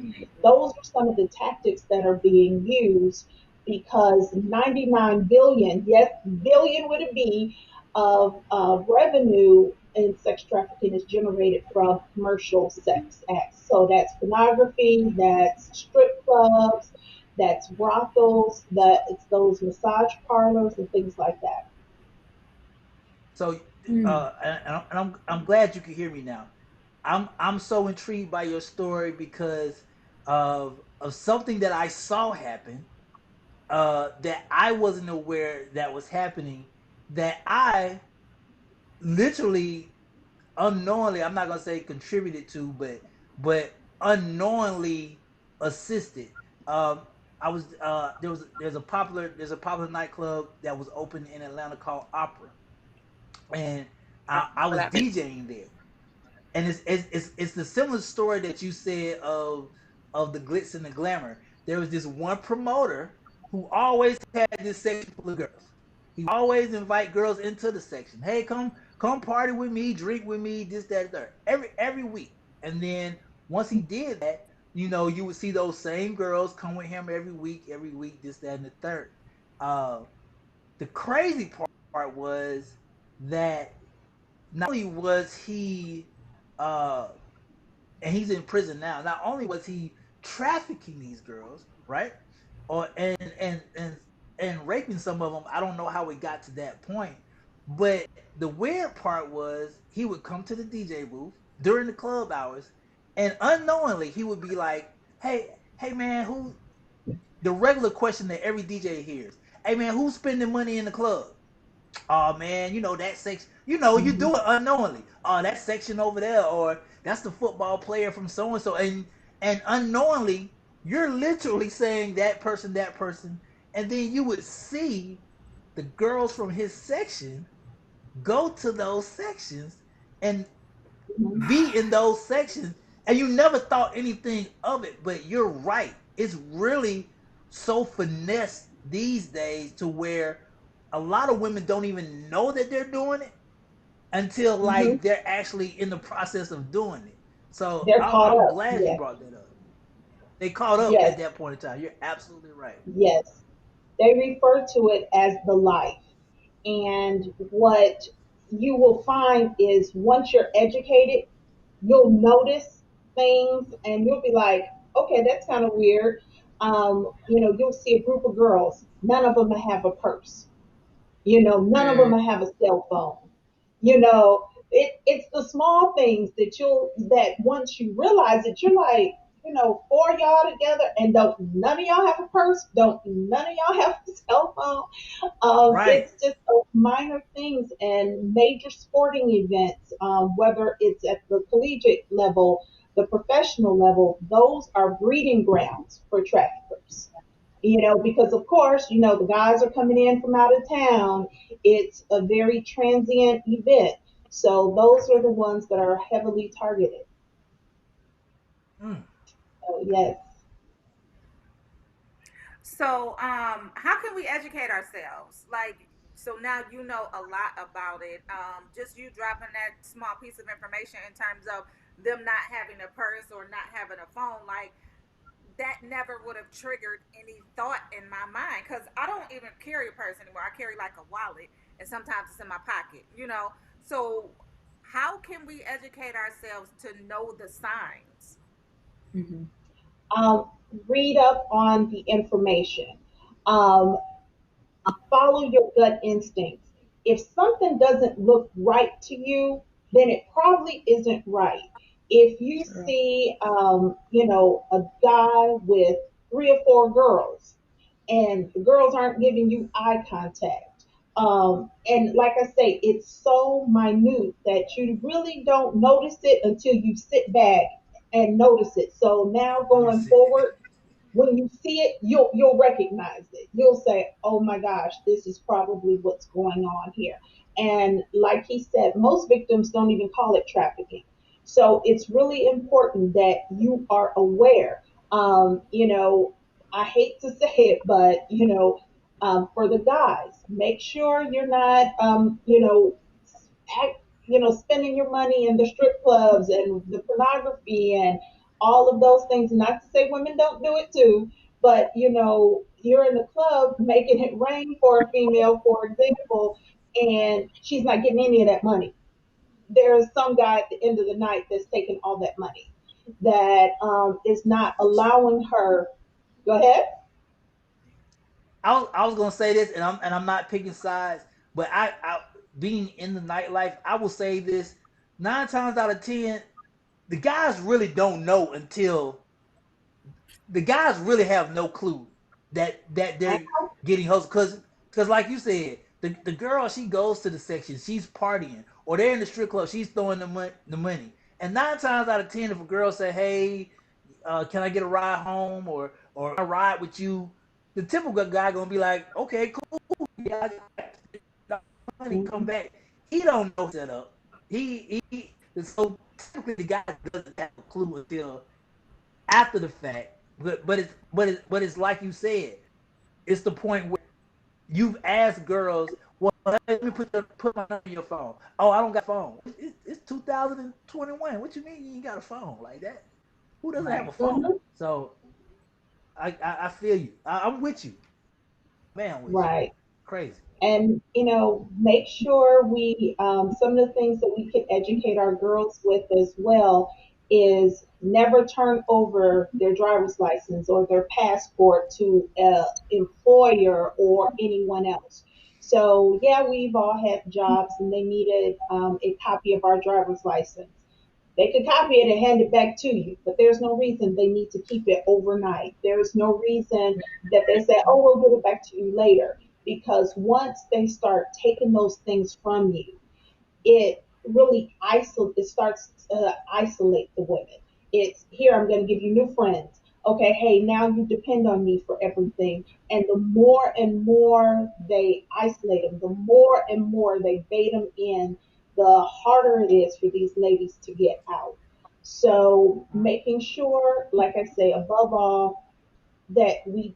Those are some of the tactics that are being used because 99 billion, yes, billion with a B, of revenue in sex trafficking is generated from commercial sex acts. So that's pornography, that's strip clubs, that's brothels, it's those massage parlors and things like that. So, and I'm glad you can hear me now. I'm so intrigued by your story because of something that I saw happen, that I wasn't aware that was happening, that I literally unknowingly, I'm not gonna say contributed to, but unknowingly assisted. Um, I was there's a popular nightclub that was open in Atlanta called Opera, and I For was that. DJing there, and it's the similar story that you said of the glitz and the glamour. There was this one promoter who always had this section full of girls. He always invite girls into the section. Hey, come party with me, drink with me, this, that, third. Every week. And then once he did that, you would see those same girls come with him every week, this, that, and the third. Uh, the crazy part was that not only was he uh and he's in prison now, not only was he trafficking these girls, right? Or and raping some of them. I don't know how it got to that point. But the weird part was he would come to the DJ booth during the club hours, and unknowingly he would be like, hey man, who the regular question that every DJ hears, hey man, who's spending money in the club? Oh man, that section. You do it unknowingly. Oh, that section over there, or that's the football player from so and so, and unknowingly, you're literally saying that person, and then you would see the girls from his section go to those sections and be in those sections, and you never thought anything of it. But you're right; it's really so finessed these days to where a lot of women don't even know that they're doing it until Hmm. like they're actually in the process of doing it. So They're caught I'm up. glad you Yes. brought that up. They caught up Yes. at that point in time. You're absolutely right. Yes. They refer to it as the life. And what you will find is once you're educated, you'll notice things and you'll be like, okay, that's kind of weird. You'll see a group of girls, none of them have a purse. None of them Mm. have a cell phone. It's the small things that once you realize it, you're like, four of y'all together and don't none of y'all have a purse, don't none of y'all have a cell phone. Right. It's just those minor things and major sporting events, whether it's at the collegiate level, the professional level, those are breeding grounds for traffickers. Because of course, the guys are coming in from out of town. It's a very transient event. So those are the ones that are heavily targeted. Mm. So yes. So, how can we educate ourselves? Like, so now you know a lot about it. Just you dropping that small piece of information in terms of them not having a purse or not having a phone, like that never would have triggered any thought in my mind because I don't even carry a purse anymore. I carry like a wallet, and sometimes it's in my pocket. So, how can we educate ourselves to know the signs? Mm-hmm. Um, Read up on the information. Um, Follow your gut instincts. If something doesn't look right to you, then it probably isn't right. If you True. see, a guy with three or four girls, and the girls aren't giving you eye contact, and like I say, it's so minute that you really don't notice it until you sit back and notice it. So now going Notice it. forward, when you see it, you'll recognize it. You'll say, "Oh my gosh, this is probably what's going on here." And like he said, most victims don't even call it trafficking. So it's really important that you are aware. I hate to say it, but for the guys, make sure you're not, spending your money in the strip clubs and the pornography and all of those things. Not to say women don't do it too, but you're in the club making it rain for a female, for example, and she's not getting any of that money. There's some guy at the end of the night that's taking all that money, that is not allowing her. Go ahead. I was gonna say this, and I'm not picking sides, but I being in the nightlife, I will say this: 9 times out of 10, the guys really don't know until the guys really have no clue that they're getting hustled because like you said, the girl, she goes to the section, she's partying, or they're in the strip club, she's throwing the money. And 9 times out of 10, if a girl say, hey, can I get a ride home, or I ride with you, the typical guy gonna be like, okay, cool, yeah, I got money, come Mhm. back. he don't know setup. So typically the guy doesn't have a clue until after the fact. But it's like you said, it's the point where you've asked girls, well, let me put my number in your phone. Oh, I don't got a phone. It's 2021. What you mean you ain't got a phone like that? Who doesn't have a phone? Mhm. So I feel you. I'm with you, man. With you, Right. crazy. And make sure we some of the things that we can educate our girls with as well is never turn over their driver's license or their passport to an employer or anyone else. So yeah, we've all had jobs and they needed a copy of our driver's license. They could copy it and hand it back to you, but there's no reason they need to keep it overnight. There's no reason that they say, oh, we'll give it back to you later. Because once they start taking those things from you, it really it starts to isolate the women. It's here, I'm going to give you new friends. Okay, hey, now you depend on me for everything. And the more and more they isolate them, the more and more they bait them in, the harder it is for these ladies to get out. So making sure, like I say, above all, that we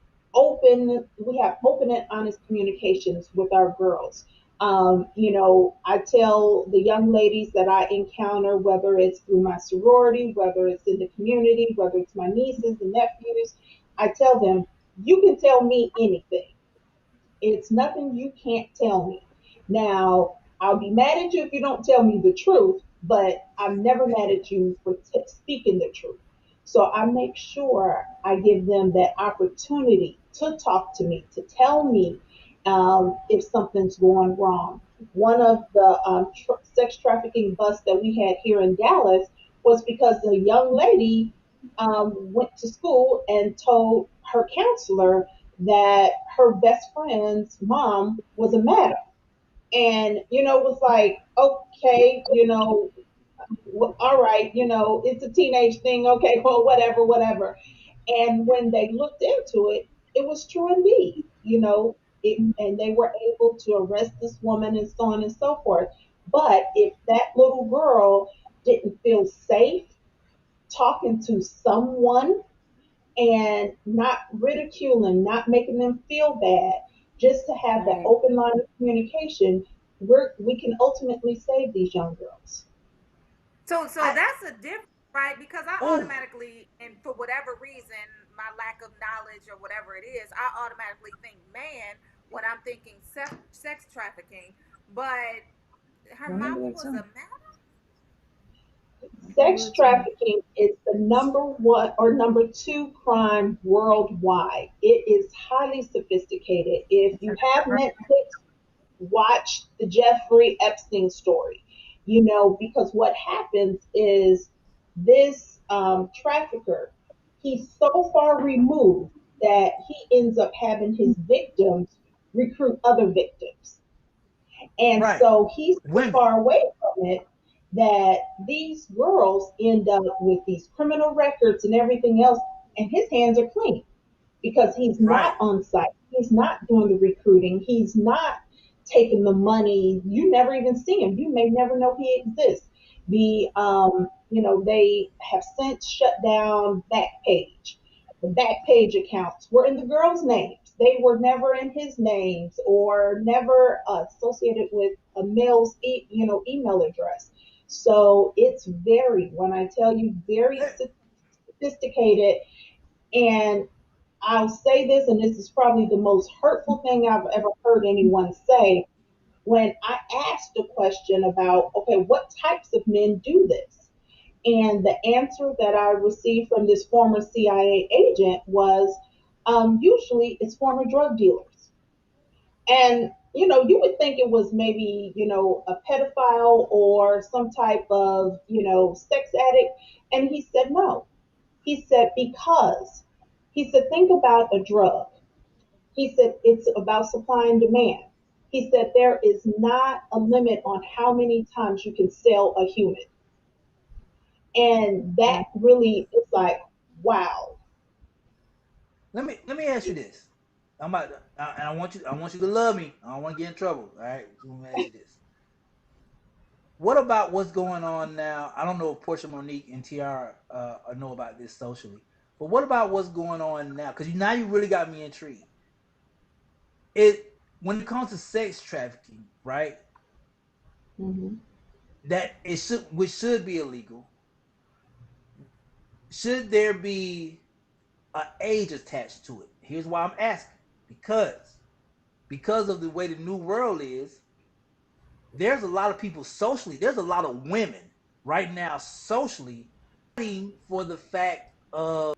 have open and honest communications with our girls. I tell the young ladies that I encounter, whether it's through my sorority, whether it's in the community, whether it's my nieces and nephews, I tell them, you can tell me anything. It's nothing you can't tell me. Now, I'll be mad at you if you don't tell me the truth, but I'm never mad at you for speaking the truth. So I make sure I give them that opportunity to talk to me, to tell me if something's going wrong. One of the sex trafficking busts that we had here in Dallas was because a young lady went to school and told her counselor that her best friend's mom was a madam. And, it was like, okay, all right, it's a teenage thing. Okay, well, whatever, whatever. And when they looked into it, it was true indeed, and they were able to arrest this woman and so on and so forth. But if that little girl didn't feel safe talking to someone and not ridiculing, not making them feel bad, just to have that Right. open line of communication, we can ultimately save these young girls. So I that's a difference, right? Because I oh automatically, and for whatever reason, my lack of knowledge or whatever it is, I automatically think man when I'm thinking sex trafficking. But her Let me do mama it was too. a man. Let me do Sex it too. trafficking is the number one or number two crime worldwide. It is highly sophisticated. If you have Netflix, watch the Jeffrey Epstein story. Because what happens is this trafficker, he's so far removed that he ends up having his victims recruit other victims. And right, so he's so women, far away from it that these girls end up with these criminal records and everything else, and his hands are clean because he's right. not on site. He's not doing the recruiting. He's not taking the money. You never even see him. You may never know he exists. They have since shut down Backpage. The Backpage accounts were in the girls' names. They were never in his names or never associated with a male's email address. So it's very, when I tell you, very sophisticated. And I'll say this, and this is probably the most hurtful thing I've ever heard anyone say. When I asked a question about, okay, what types of men do this? And the answer that I received from this former CIA agent was usually it's former drug dealers. And, you would think it was maybe, a pedophile or some type of, sex addict. And he said, no. He said, because he said, think about a drug. He said, it's about supply and demand. He said, there is not a limit on how many times you can sell a human. And that really is like, wow. Let me ask you this. And I want you to love me. I don't want to get in trouble. All right. So let me ask you this. what about what's going on now? I don't know if Portia Monique and TR know about this socially, but what about what's going on now? Because now you really got me intrigued. It when it comes to sex trafficking, right? Hmm. That it should, which should be illegal. Should there be an age attached to it? Here's why I'm asking. Because of the way the new world is, there's a lot of people socially, there's a lot of women right now socially fighting for the fact of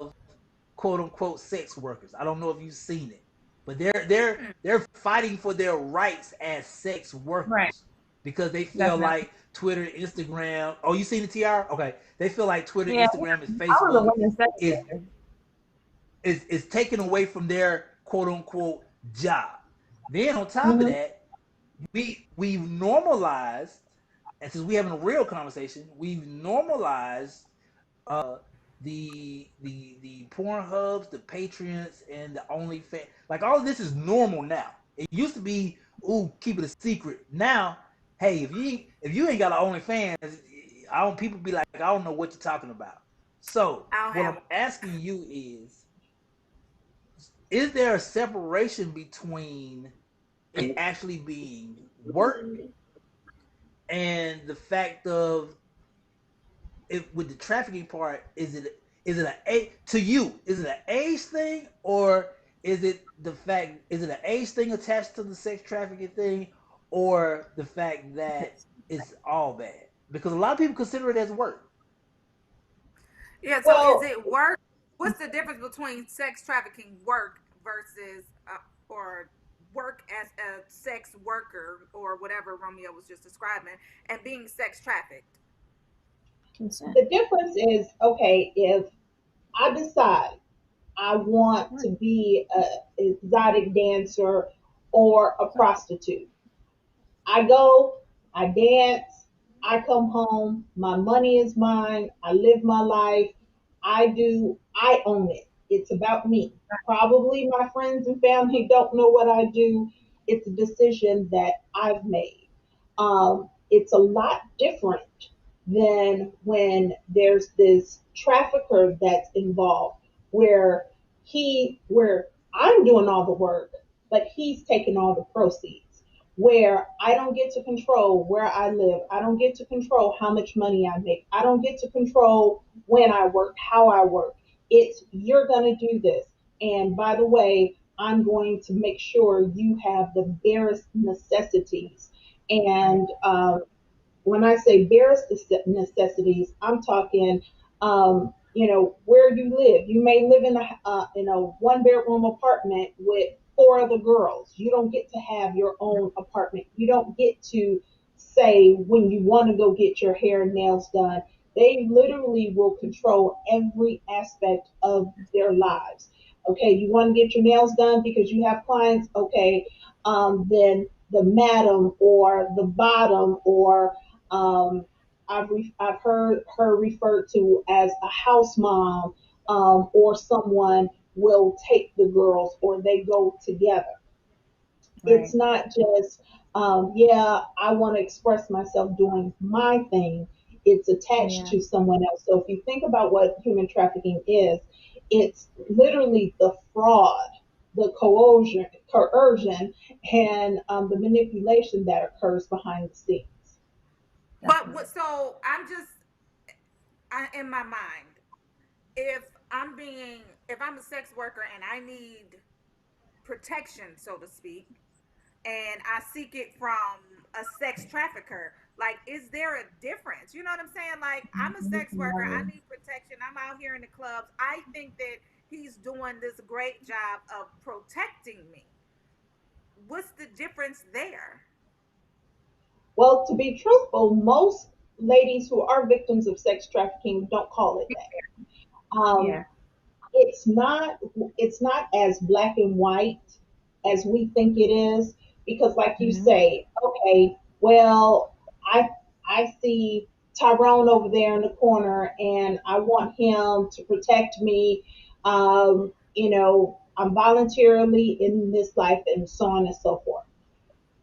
quote unquote sex workers. I don't know if you've seen it, but they're fighting for their rights as sex Right. workers because they feel Definitely. like Twitter, Instagram. Oh, you seen the TR? Okay, they feel like Twitter, Yeah. Instagram, and I was a Facebook women's sex is worker. is taken away from their quote unquote job. Then on top of Hmm. that, we've normalized, and since we're having a real conversation, we've normalized the porn hubs, the Patreons, and the OnlyFans. Like all of this is normal now. It used to be, ooh, keep it a secret. Now, hey, if you ain't got an OnlyFans, I don't people be like, I don't know what you're talking about. So I don't what have I'm asking you is there a separation between it actually being work and the fact of if with the trafficking part, is it a to you? Is it an age thing or is it an age thing attached to the sex trafficking thing, or the fact that it's all bad? Because a lot of people consider it as work. Yeah, so is Well, it work? What's the difference between sex trafficking work versus or work as a sex worker or whatever Romeo was just describing and being sex trafficked? Consent. The difference is, okay, if I decide I want Right. to be a exotic dancer or a prostitute, I go, I dance, I come home, my money is mine, I live my life, I own it. It's about me. Probably my friends and family don't know what I do. It's a decision that I've made. It's a lot different than when there's this trafficker that's involved where where I'm doing all the work, but he's taking all the proceeds where I don't get to control where I live. I don't get to control how much money I make. I don't get to control when I work, how I work. It's you're going to do this. And by the way, I'm going to make sure you have the barest necessities. Right. And when I say barest necessities, I'm talking, where you live. You may live in a one bedroom apartment with four other girls. You don't get to have your own apartment. You don't get to say when you want to go get your hair and nails done. They literally will control every aspect of their lives. Okay, you want to get your nails done because you have clients. Okay, then the madam or the bottom or um, I've heard her referred to as a house mom, or someone will take the girls or they go together. It's Right. not just, yeah, I want to express myself doing my thing. It's attached Yeah. to someone else. So if you think about what human trafficking is, it's literally the fraud, the coercion, and the manipulation that occurs behind the scenes. But Definitely. so I'm just in my mind, if if I'm a sex worker and I need protection, so to speak, and I seek it from a sex trafficker. Like, is there a difference? You know what I'm saying? Like, I'm a sex worker. I no. need protection. I'm out here in the clubs. I think that he's doing this great job of protecting me. What's the difference there? Well, to be truthful, most ladies who are victims of sex trafficking don't call it that. Um, Yeah. it's not it's not as black and white as we think it is because, like you Hmm. say, okay, well, I I see Tyrone over there in the corner, and I want him to protect me. I'm voluntarily in this life, and so on and so forth.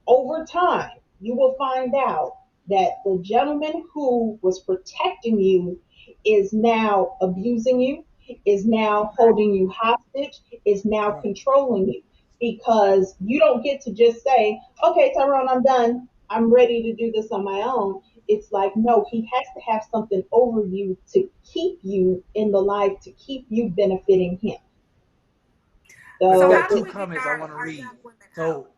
Over time, you will find out. that the gentleman who was protecting you is now abusing you, is now holding you hostage, is now Right. controlling you because you don't get to just say, okay, Tyrone, I'm done. I'm ready to do this on my own. It's like, no, he has to have something over you to keep you in the life, to keep you benefiting him. I So So how got do two it's, we get comments I want to our read. young women out? So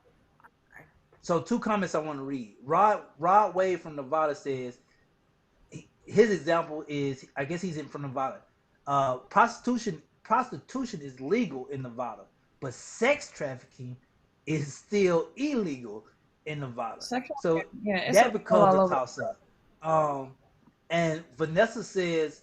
so two comments I want to read. Rod Wade from Nevada says his example is, I guess he's in from Nevada. Prostitution is legal in Nevada, but sex trafficking is still illegal in Nevada. Sexual, So yeah, it's that illegal becomes all a over. toss up. And Vanessa says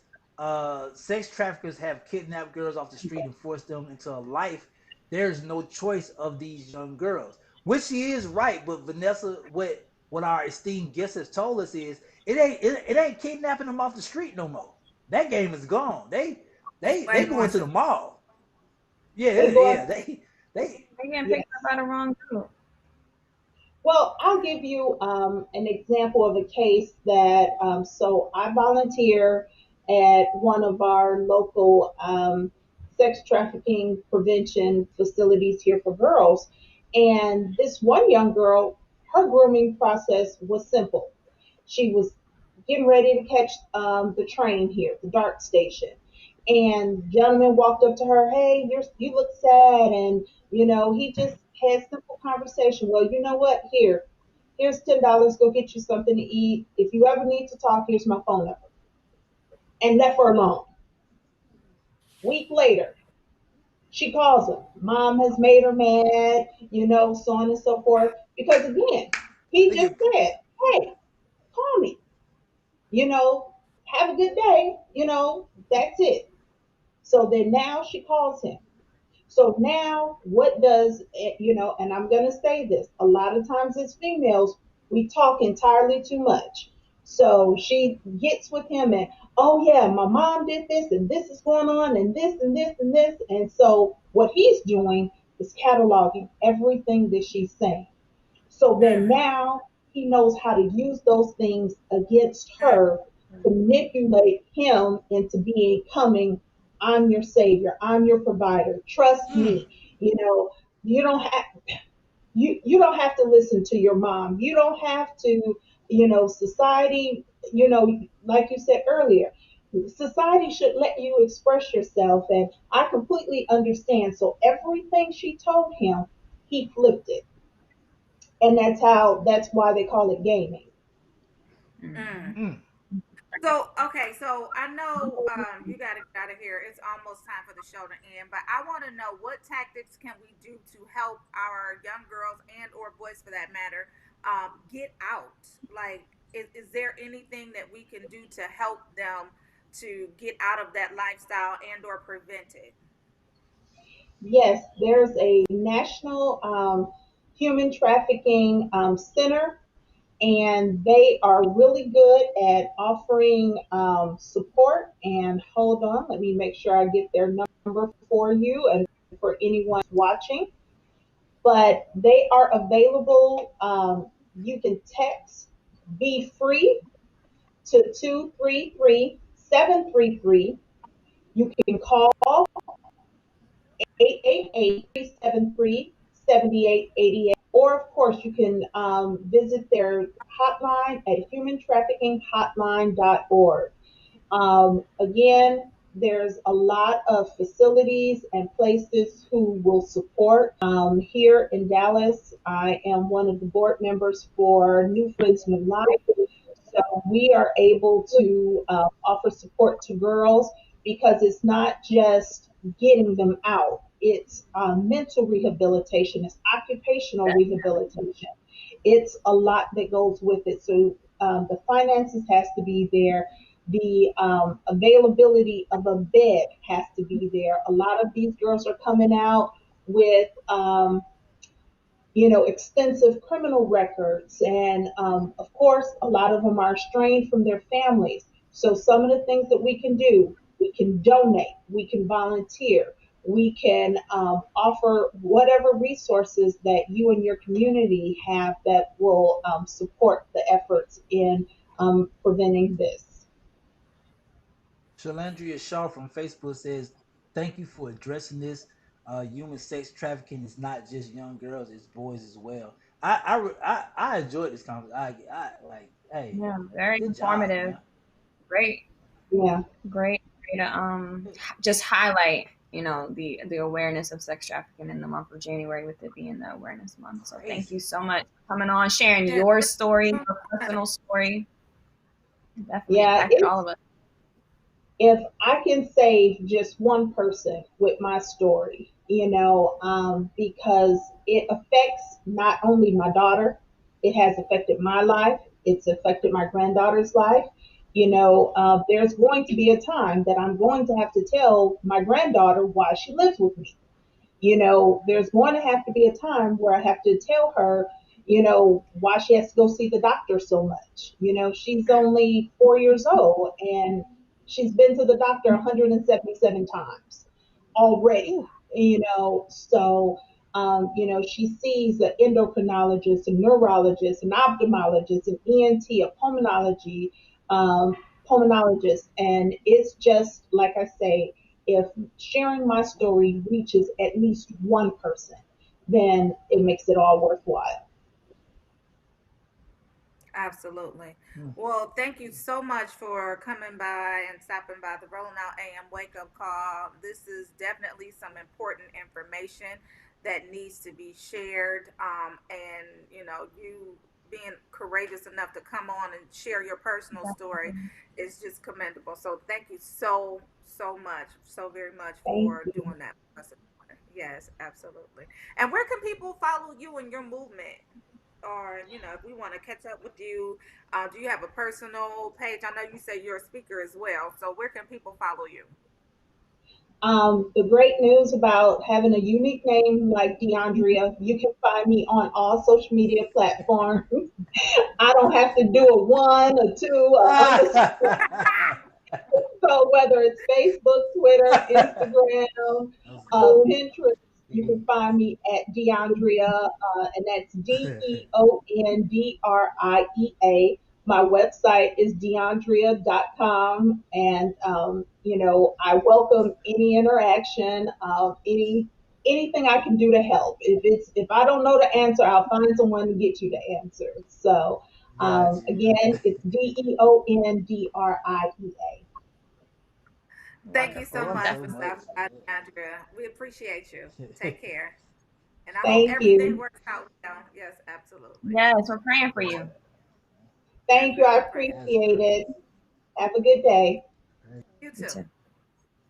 sex traffickers have kidnapped girls off the street and forced them into a life. There's no choice of these young girls, which she is right. But Vanessa, what our esteemed guest has told us is it ain't kidnapping them off the street no more. That game is gone. It's They way more going to the sophisticated. mall. Yeah, they go yeah. up, They They getting yes. picked up by the wrong group. Well, I'll give you an example of a case that, so I volunteer at one of our local sex trafficking prevention facilities here for girls. And this one young girl, her grooming process was simple. She was getting ready to catch the train here, the DART station. And gentleman walked up to her, hey, you look sad. And, he just had simple conversation. Well, you know what? Here's $10. Go get you something to eat. If you ever need to talk, here's my phone number. And left her alone. Week later, she calls him. Mom has made her mad, so on and so forth. Because again, he they just get said, hey, call me, you know, have a good day, that's it. So then now she calls him. So now what does, and I'm going to say this, a lot of times as females, we talk entirely too much. So she gets with him and, oh yeah, my mom did this and this is going on and this and this and this. And so what he's doing is cataloging everything that she's saying. So then Mm, now he knows how to use those things against mm, her to manipulate him into becoming, I'm your savior, I'm your provider, trust mm, me. You don't have you don't have to listen to your mom. You don't have to, society, like you said earlier, society should let you express yourself. And I completely understand. So everything she told him, he flipped it, and that's why they call it gaming. mm. Mm-hmm. mm. So, okay, so I know you got to get out of here. It's almost time for the show to end, but I want to know what tactics can we do to help our young girls and or boys for that matter get out? Like, is there anything that we can do to help them to get out of that lifestyle and or prevent it? Yes, there's a national human trafficking center, and they are really good at offering support. And hold on, let me make sure I get their number for you and for anyone watching. But they are available. You can text Be Free to 233-733. You can call 888-373-7888. Or, of course, you can visit their hotline at humantraffickinghotline.org. Again, there's a lot of facilities and places who will support. Here in Dallas, I am one of the board members for New Friends New Life. So we are able to offer support to girls because it's not just getting them out, it's mental rehabilitation, it's occupational rehabilitation. It's a lot that goes with it. So the finances has to be there. The availability of a bed has to be there. A lot of these girls are coming out with extensive criminal records. And of course, a lot of them are estranged from their families. So some of the things that we can do, we can donate, we can volunteer, we can offer whatever resources that you and your community have that will support the efforts in preventing this. Shalandria Shaw from Facebook says, "Thank you for addressing this. Human sex trafficking is not just young girls; it's boys as well." I enjoyed this conversation. I like, hey, Yeah, very good job, informative. man. Great, Yeah. great way to just highlight, the awareness of sex trafficking in the month of January, with it being the awareness month. So thank you Crazy. so much for coming on, sharing Yeah, your thank you story, so your much. personal story. Definitely Yeah, impacted all of us. if I can save just one person with my story, because it affects not only my daughter, it has affected my life, it's affected my granddaughter's life. There's going to be a time that I'm going to have to tell my granddaughter why she lives with me. There's going to have to be a time where I have to tell her, why she has to go see the doctor so much. She's only 4 years old and she's been to the doctor 177 times already, Ooh, so, she sees an endocrinologist, a neurologist, an ophthalmologist, an ENT, a um, pulmonologist. And it's just, like I say, if sharing my story reaches at least one person, then it makes it all worthwhile. Absolutely. Hmm. Well, thank you so much for coming by and stopping by the Rolling Out AM Wake Up Call. This is definitely some important information that needs to be shared. And, you being courageous enough to come on and share your personal story definitely. is just commendable. So thank you so, so much, so very much Thank for you. doing that for us. Yes, absolutely. And where can people follow you and your movement? Or if we want to catch up with you, do you have a personal page? I know you say you're a speaker as well, so where can people follow you? The great news about having a unique name like DeAndrea, you can find me on all social media platforms. I don't have to do a one, a two, or underscore. So whether it's Facebook, Twitter, Instagram, That's good. Pinterest, you can find me at DeAndrea, and that's DeOndria. My website is deandrea.com, and I welcome any interaction, anything I can do to help. If I don't know the answer, I'll find someone to get you the answer. So Got you. again, it's DeOndria. Thank you Well, so thank Wonderful. you much so for Definitely. much. stopping by, Andrea. We appreciate you. Take care. And I hope Thank everything you. works out well. Yes, absolutely. Yes, we're praying for you. Thank you. I Definitely praying. That's appreciate great. it. Have a good day. Great. You You too. too.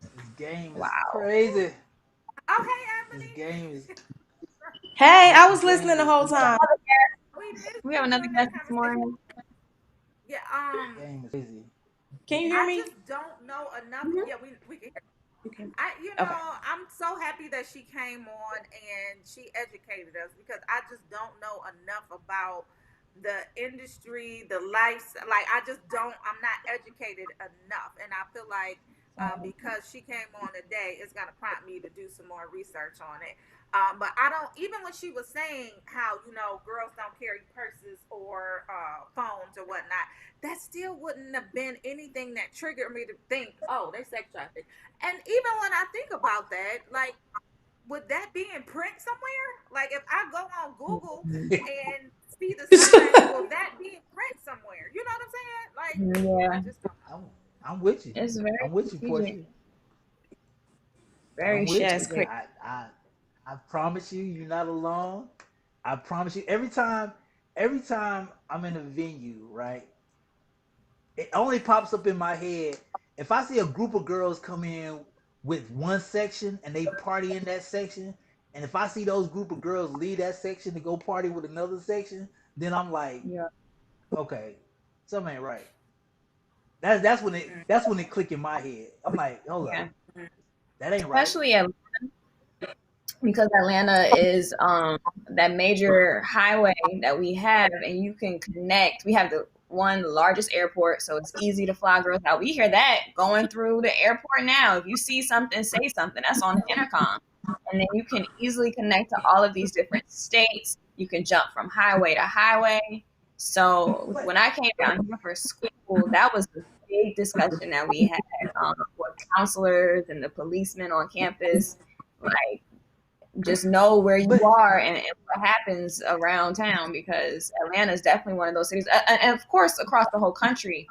This game is Wow. crazy. Oh, hey, This game is Ebony. Hey, I this was game listening the is whole time. We missed We have you another during that guest this conversation. morning. Yeah, game is crazy. Can you hear I me? just don't know enough. Yeah, we can hear. Okay. Okay. I'm so happy that she came on and she educated us because I just don't know enough about the industry, the life. Like, I'm not educated enough. And I feel like because she came on today, it's going to prompt me to do some more research on it. But I don't, even when she was saying how, girls don't carry purses or phones or whatnot, that still wouldn't have been anything that triggered me to think, oh, they sex traffic. And even when I think about that, like, would that be in print somewhere? Like, if I go on Google and see the sign, will that be in print somewhere? You know what I'm saying? Like, I Yeah, just don't know. I'm I'm with you. it's very I'm with you, strategic. Portia. Very I'm with That's you. crazy. strategic. I promise you, you're not alone. I promise you. Every time I'm in a venue, right? It only pops up in my head if I see a group of girls come in with one section and they party in that section, and if I see those group of girls leave that section to go party with another section, then I'm like, Yeah. okay, something ain't right. That's when it click in my head. I'm like, hold Yeah. up, that ain't right. Especially because Atlanta is that major highway that we have, and you can connect. We have one, the largest airport, so it's easy to fly girls out. We hear that going through the airport now. If you see something, say something. That's on the intercom. And then you can easily connect to all of these different states. You can jump from highway to highway. So when I came down here for school, that was the big discussion that we had with counselors and the policemen on campus. Like, just know where you are and what happens around town, because Atlanta is definitely one of those cities, and of course across the whole country.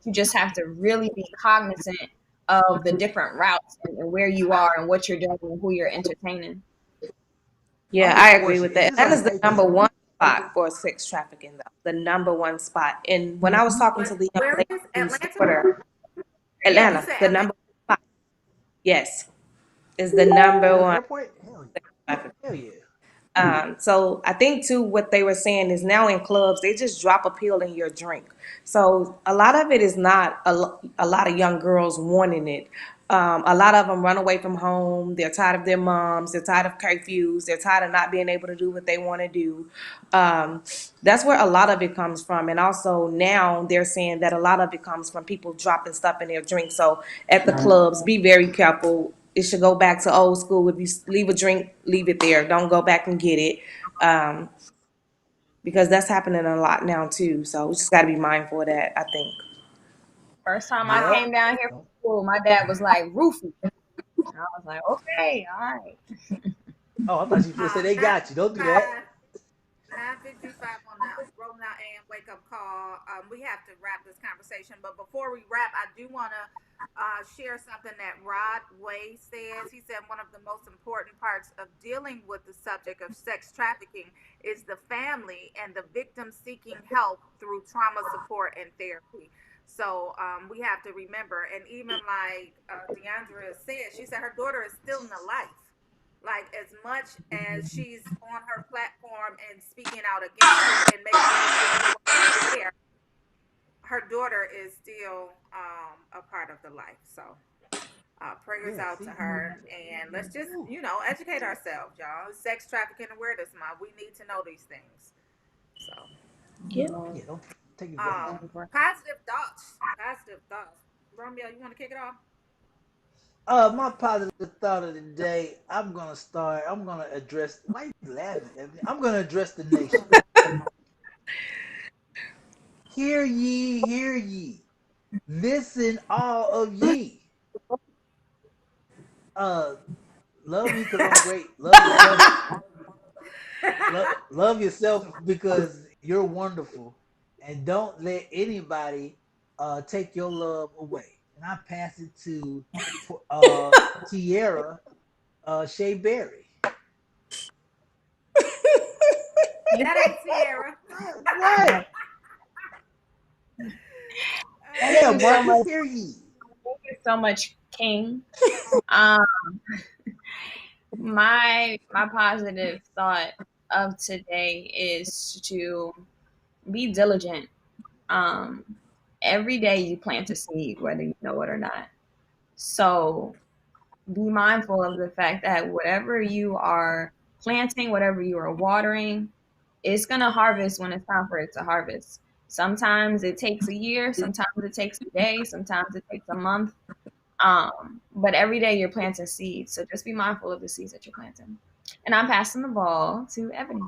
You just have to really be cognizant of the different routes and where you are and what you're doing and who you're entertaining. Yeah, I agree with that. Atlanta's the number one spot for sex trafficking, though. The number one spot. And when I was talking to the young Where lady is who's Atlanta? daughter, Yeah, you Atlanta, said the Atlanta. number one spot, yes, is the number one Airport? Hell yeah. So I think too, what they were saying is now in clubs, they just drop a pill in your drink. So a lot of it is not a lot of young girls wanting it. A lot of them run away from home. They're tired of their moms. They're tired of curfews. They're tired of not being able to do what they want to do. That's where a lot of it comes from. And also now they're saying that a lot of it comes from people dropping stuff in their drink. So at the clubs, be very careful. It should go back to old school. If you leave a drink, leave it there. Don't go back and get it. Because that's happening a lot now too. So we just got to be mindful of that, I think. First time I came down here from school, my dad was like, "Roofie." And I was like, "Okay, all right." Oh, I thought you were gonna say they got you. Don't do that. 9:55 on the Rolling Out AM wake up call. We have to wrap this conversation, but before we wrap, I do want to share something that Rod Way says. He said one of the most important parts of dealing with the subject of sex trafficking is the family and the victim seeking help through trauma support and therapy. So we have to remember, and even like Deandra said, she said her daughter is still in the life. Like, as much as she's on her platform and speaking out against it and making it clear, her daughter is still a part of the life. So prayers out to her, and let's just educate ourselves, y'all. Sex trafficking awareness month. We need to know these things. So Yeah. Yeah, don't take it back. positive thoughts. Positive thoughts. Romeo, you want to kick it off? My positive thought of the day, I'm gonna address, why you laughing at me? I'm gonna address the nation. Hear ye, hear ye. Listen, all of ye. Love me because I'm great. Love yourself because you're wonderful. And don't let anybody take your love away. And I pass it to Tierra Shea Berry. That ain't Sierra. What? Yeah, Marcus, hear ye. Thank you so much, King. Um, my positive thought of today is to be diligent. Every day you plant a seed, whether you know it or not. So be mindful of the fact that whatever you are planting, whatever you are watering, it's gonna harvest when it's time for it to harvest. Sometimes it takes a year, sometimes it takes a day, sometimes it takes a month. But every day you're planting seeds. So just be mindful of the seeds that you're planting. And I'm passing the ball to Ebony.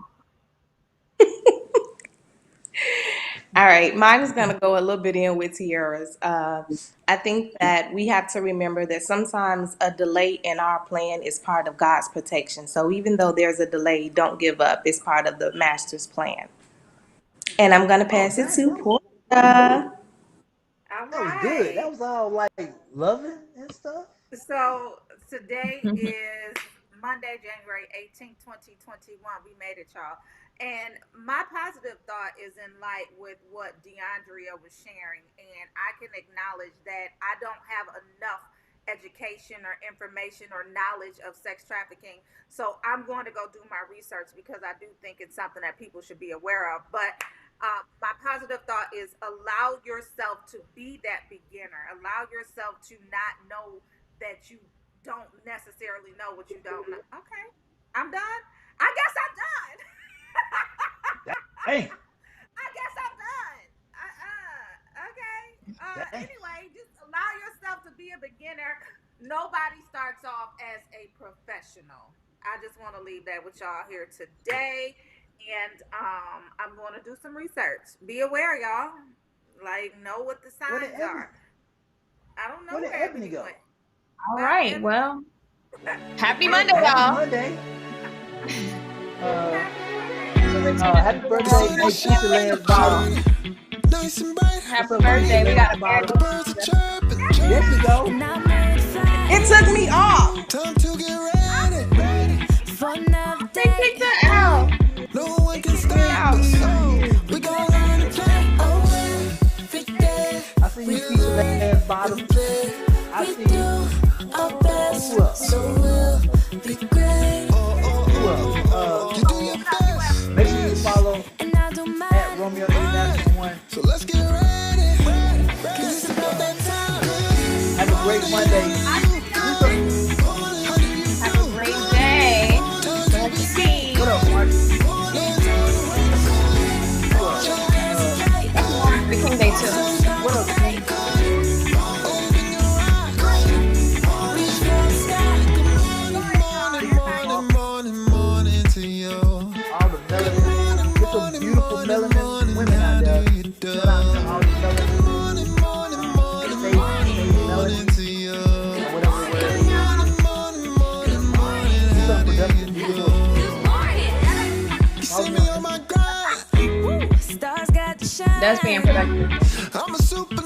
All right, mine is going to go a little bit in with Tierra's. I think that we have to remember that sometimes a delay in our plan is part of God's protection. So even though there's a delay, don't give up. It's part of the Master's plan. And I'm going to pass it to Portia. All That was good. That right. was all like loving and stuff. So today is Monday, January 18th, 2021. We made it, y'all. And my positive thought is in light with what DeAndrea was sharing. And I can acknowledge that I don't have enough education or information or knowledge of sex trafficking. So I'm going to go do my research because I do think it's something that people should be aware of. But my positive thought is allow yourself to be that beginner. Allow yourself to not know that you don't necessarily know what you don't know. Okay, I'm done. I guess I'm done. Hey, I guess I'm done. professional. I just want to leave that with y'all here today. And I'm going to do some research. Be aware, y'all. Like, know what the Where did signs are. I don't know Where did where Ebony go? went. All right. Well, happy Monday, Happy y'all. Monday. Happy birthday, Big Keisha Lance Bottom. Nice and bright. Happy What's up, birthday. We got a Bottom? Birds are chirping. There you go. It took me off. Time to get ready. They kicked her out. No one can stop us. So we gon' learn to play. I see you, Keisha Lance Bottom. I see you. Who else? Who else? You do your best. Make sure you follow at Romeo International 1. So let's get ready. 'Cause it's about that time. Have a great Monday. Have a great day. Let's see. What up, Mark? Martin Luther King Day too. What up, Steve? Morning to you. All the melanin. Get some beautiful melanin women out there. Shout out to all the melanin. Stay melanin. To you. Or whatever the word is. Do something productive. Do You see me on my grind. That's being productive. I'm a super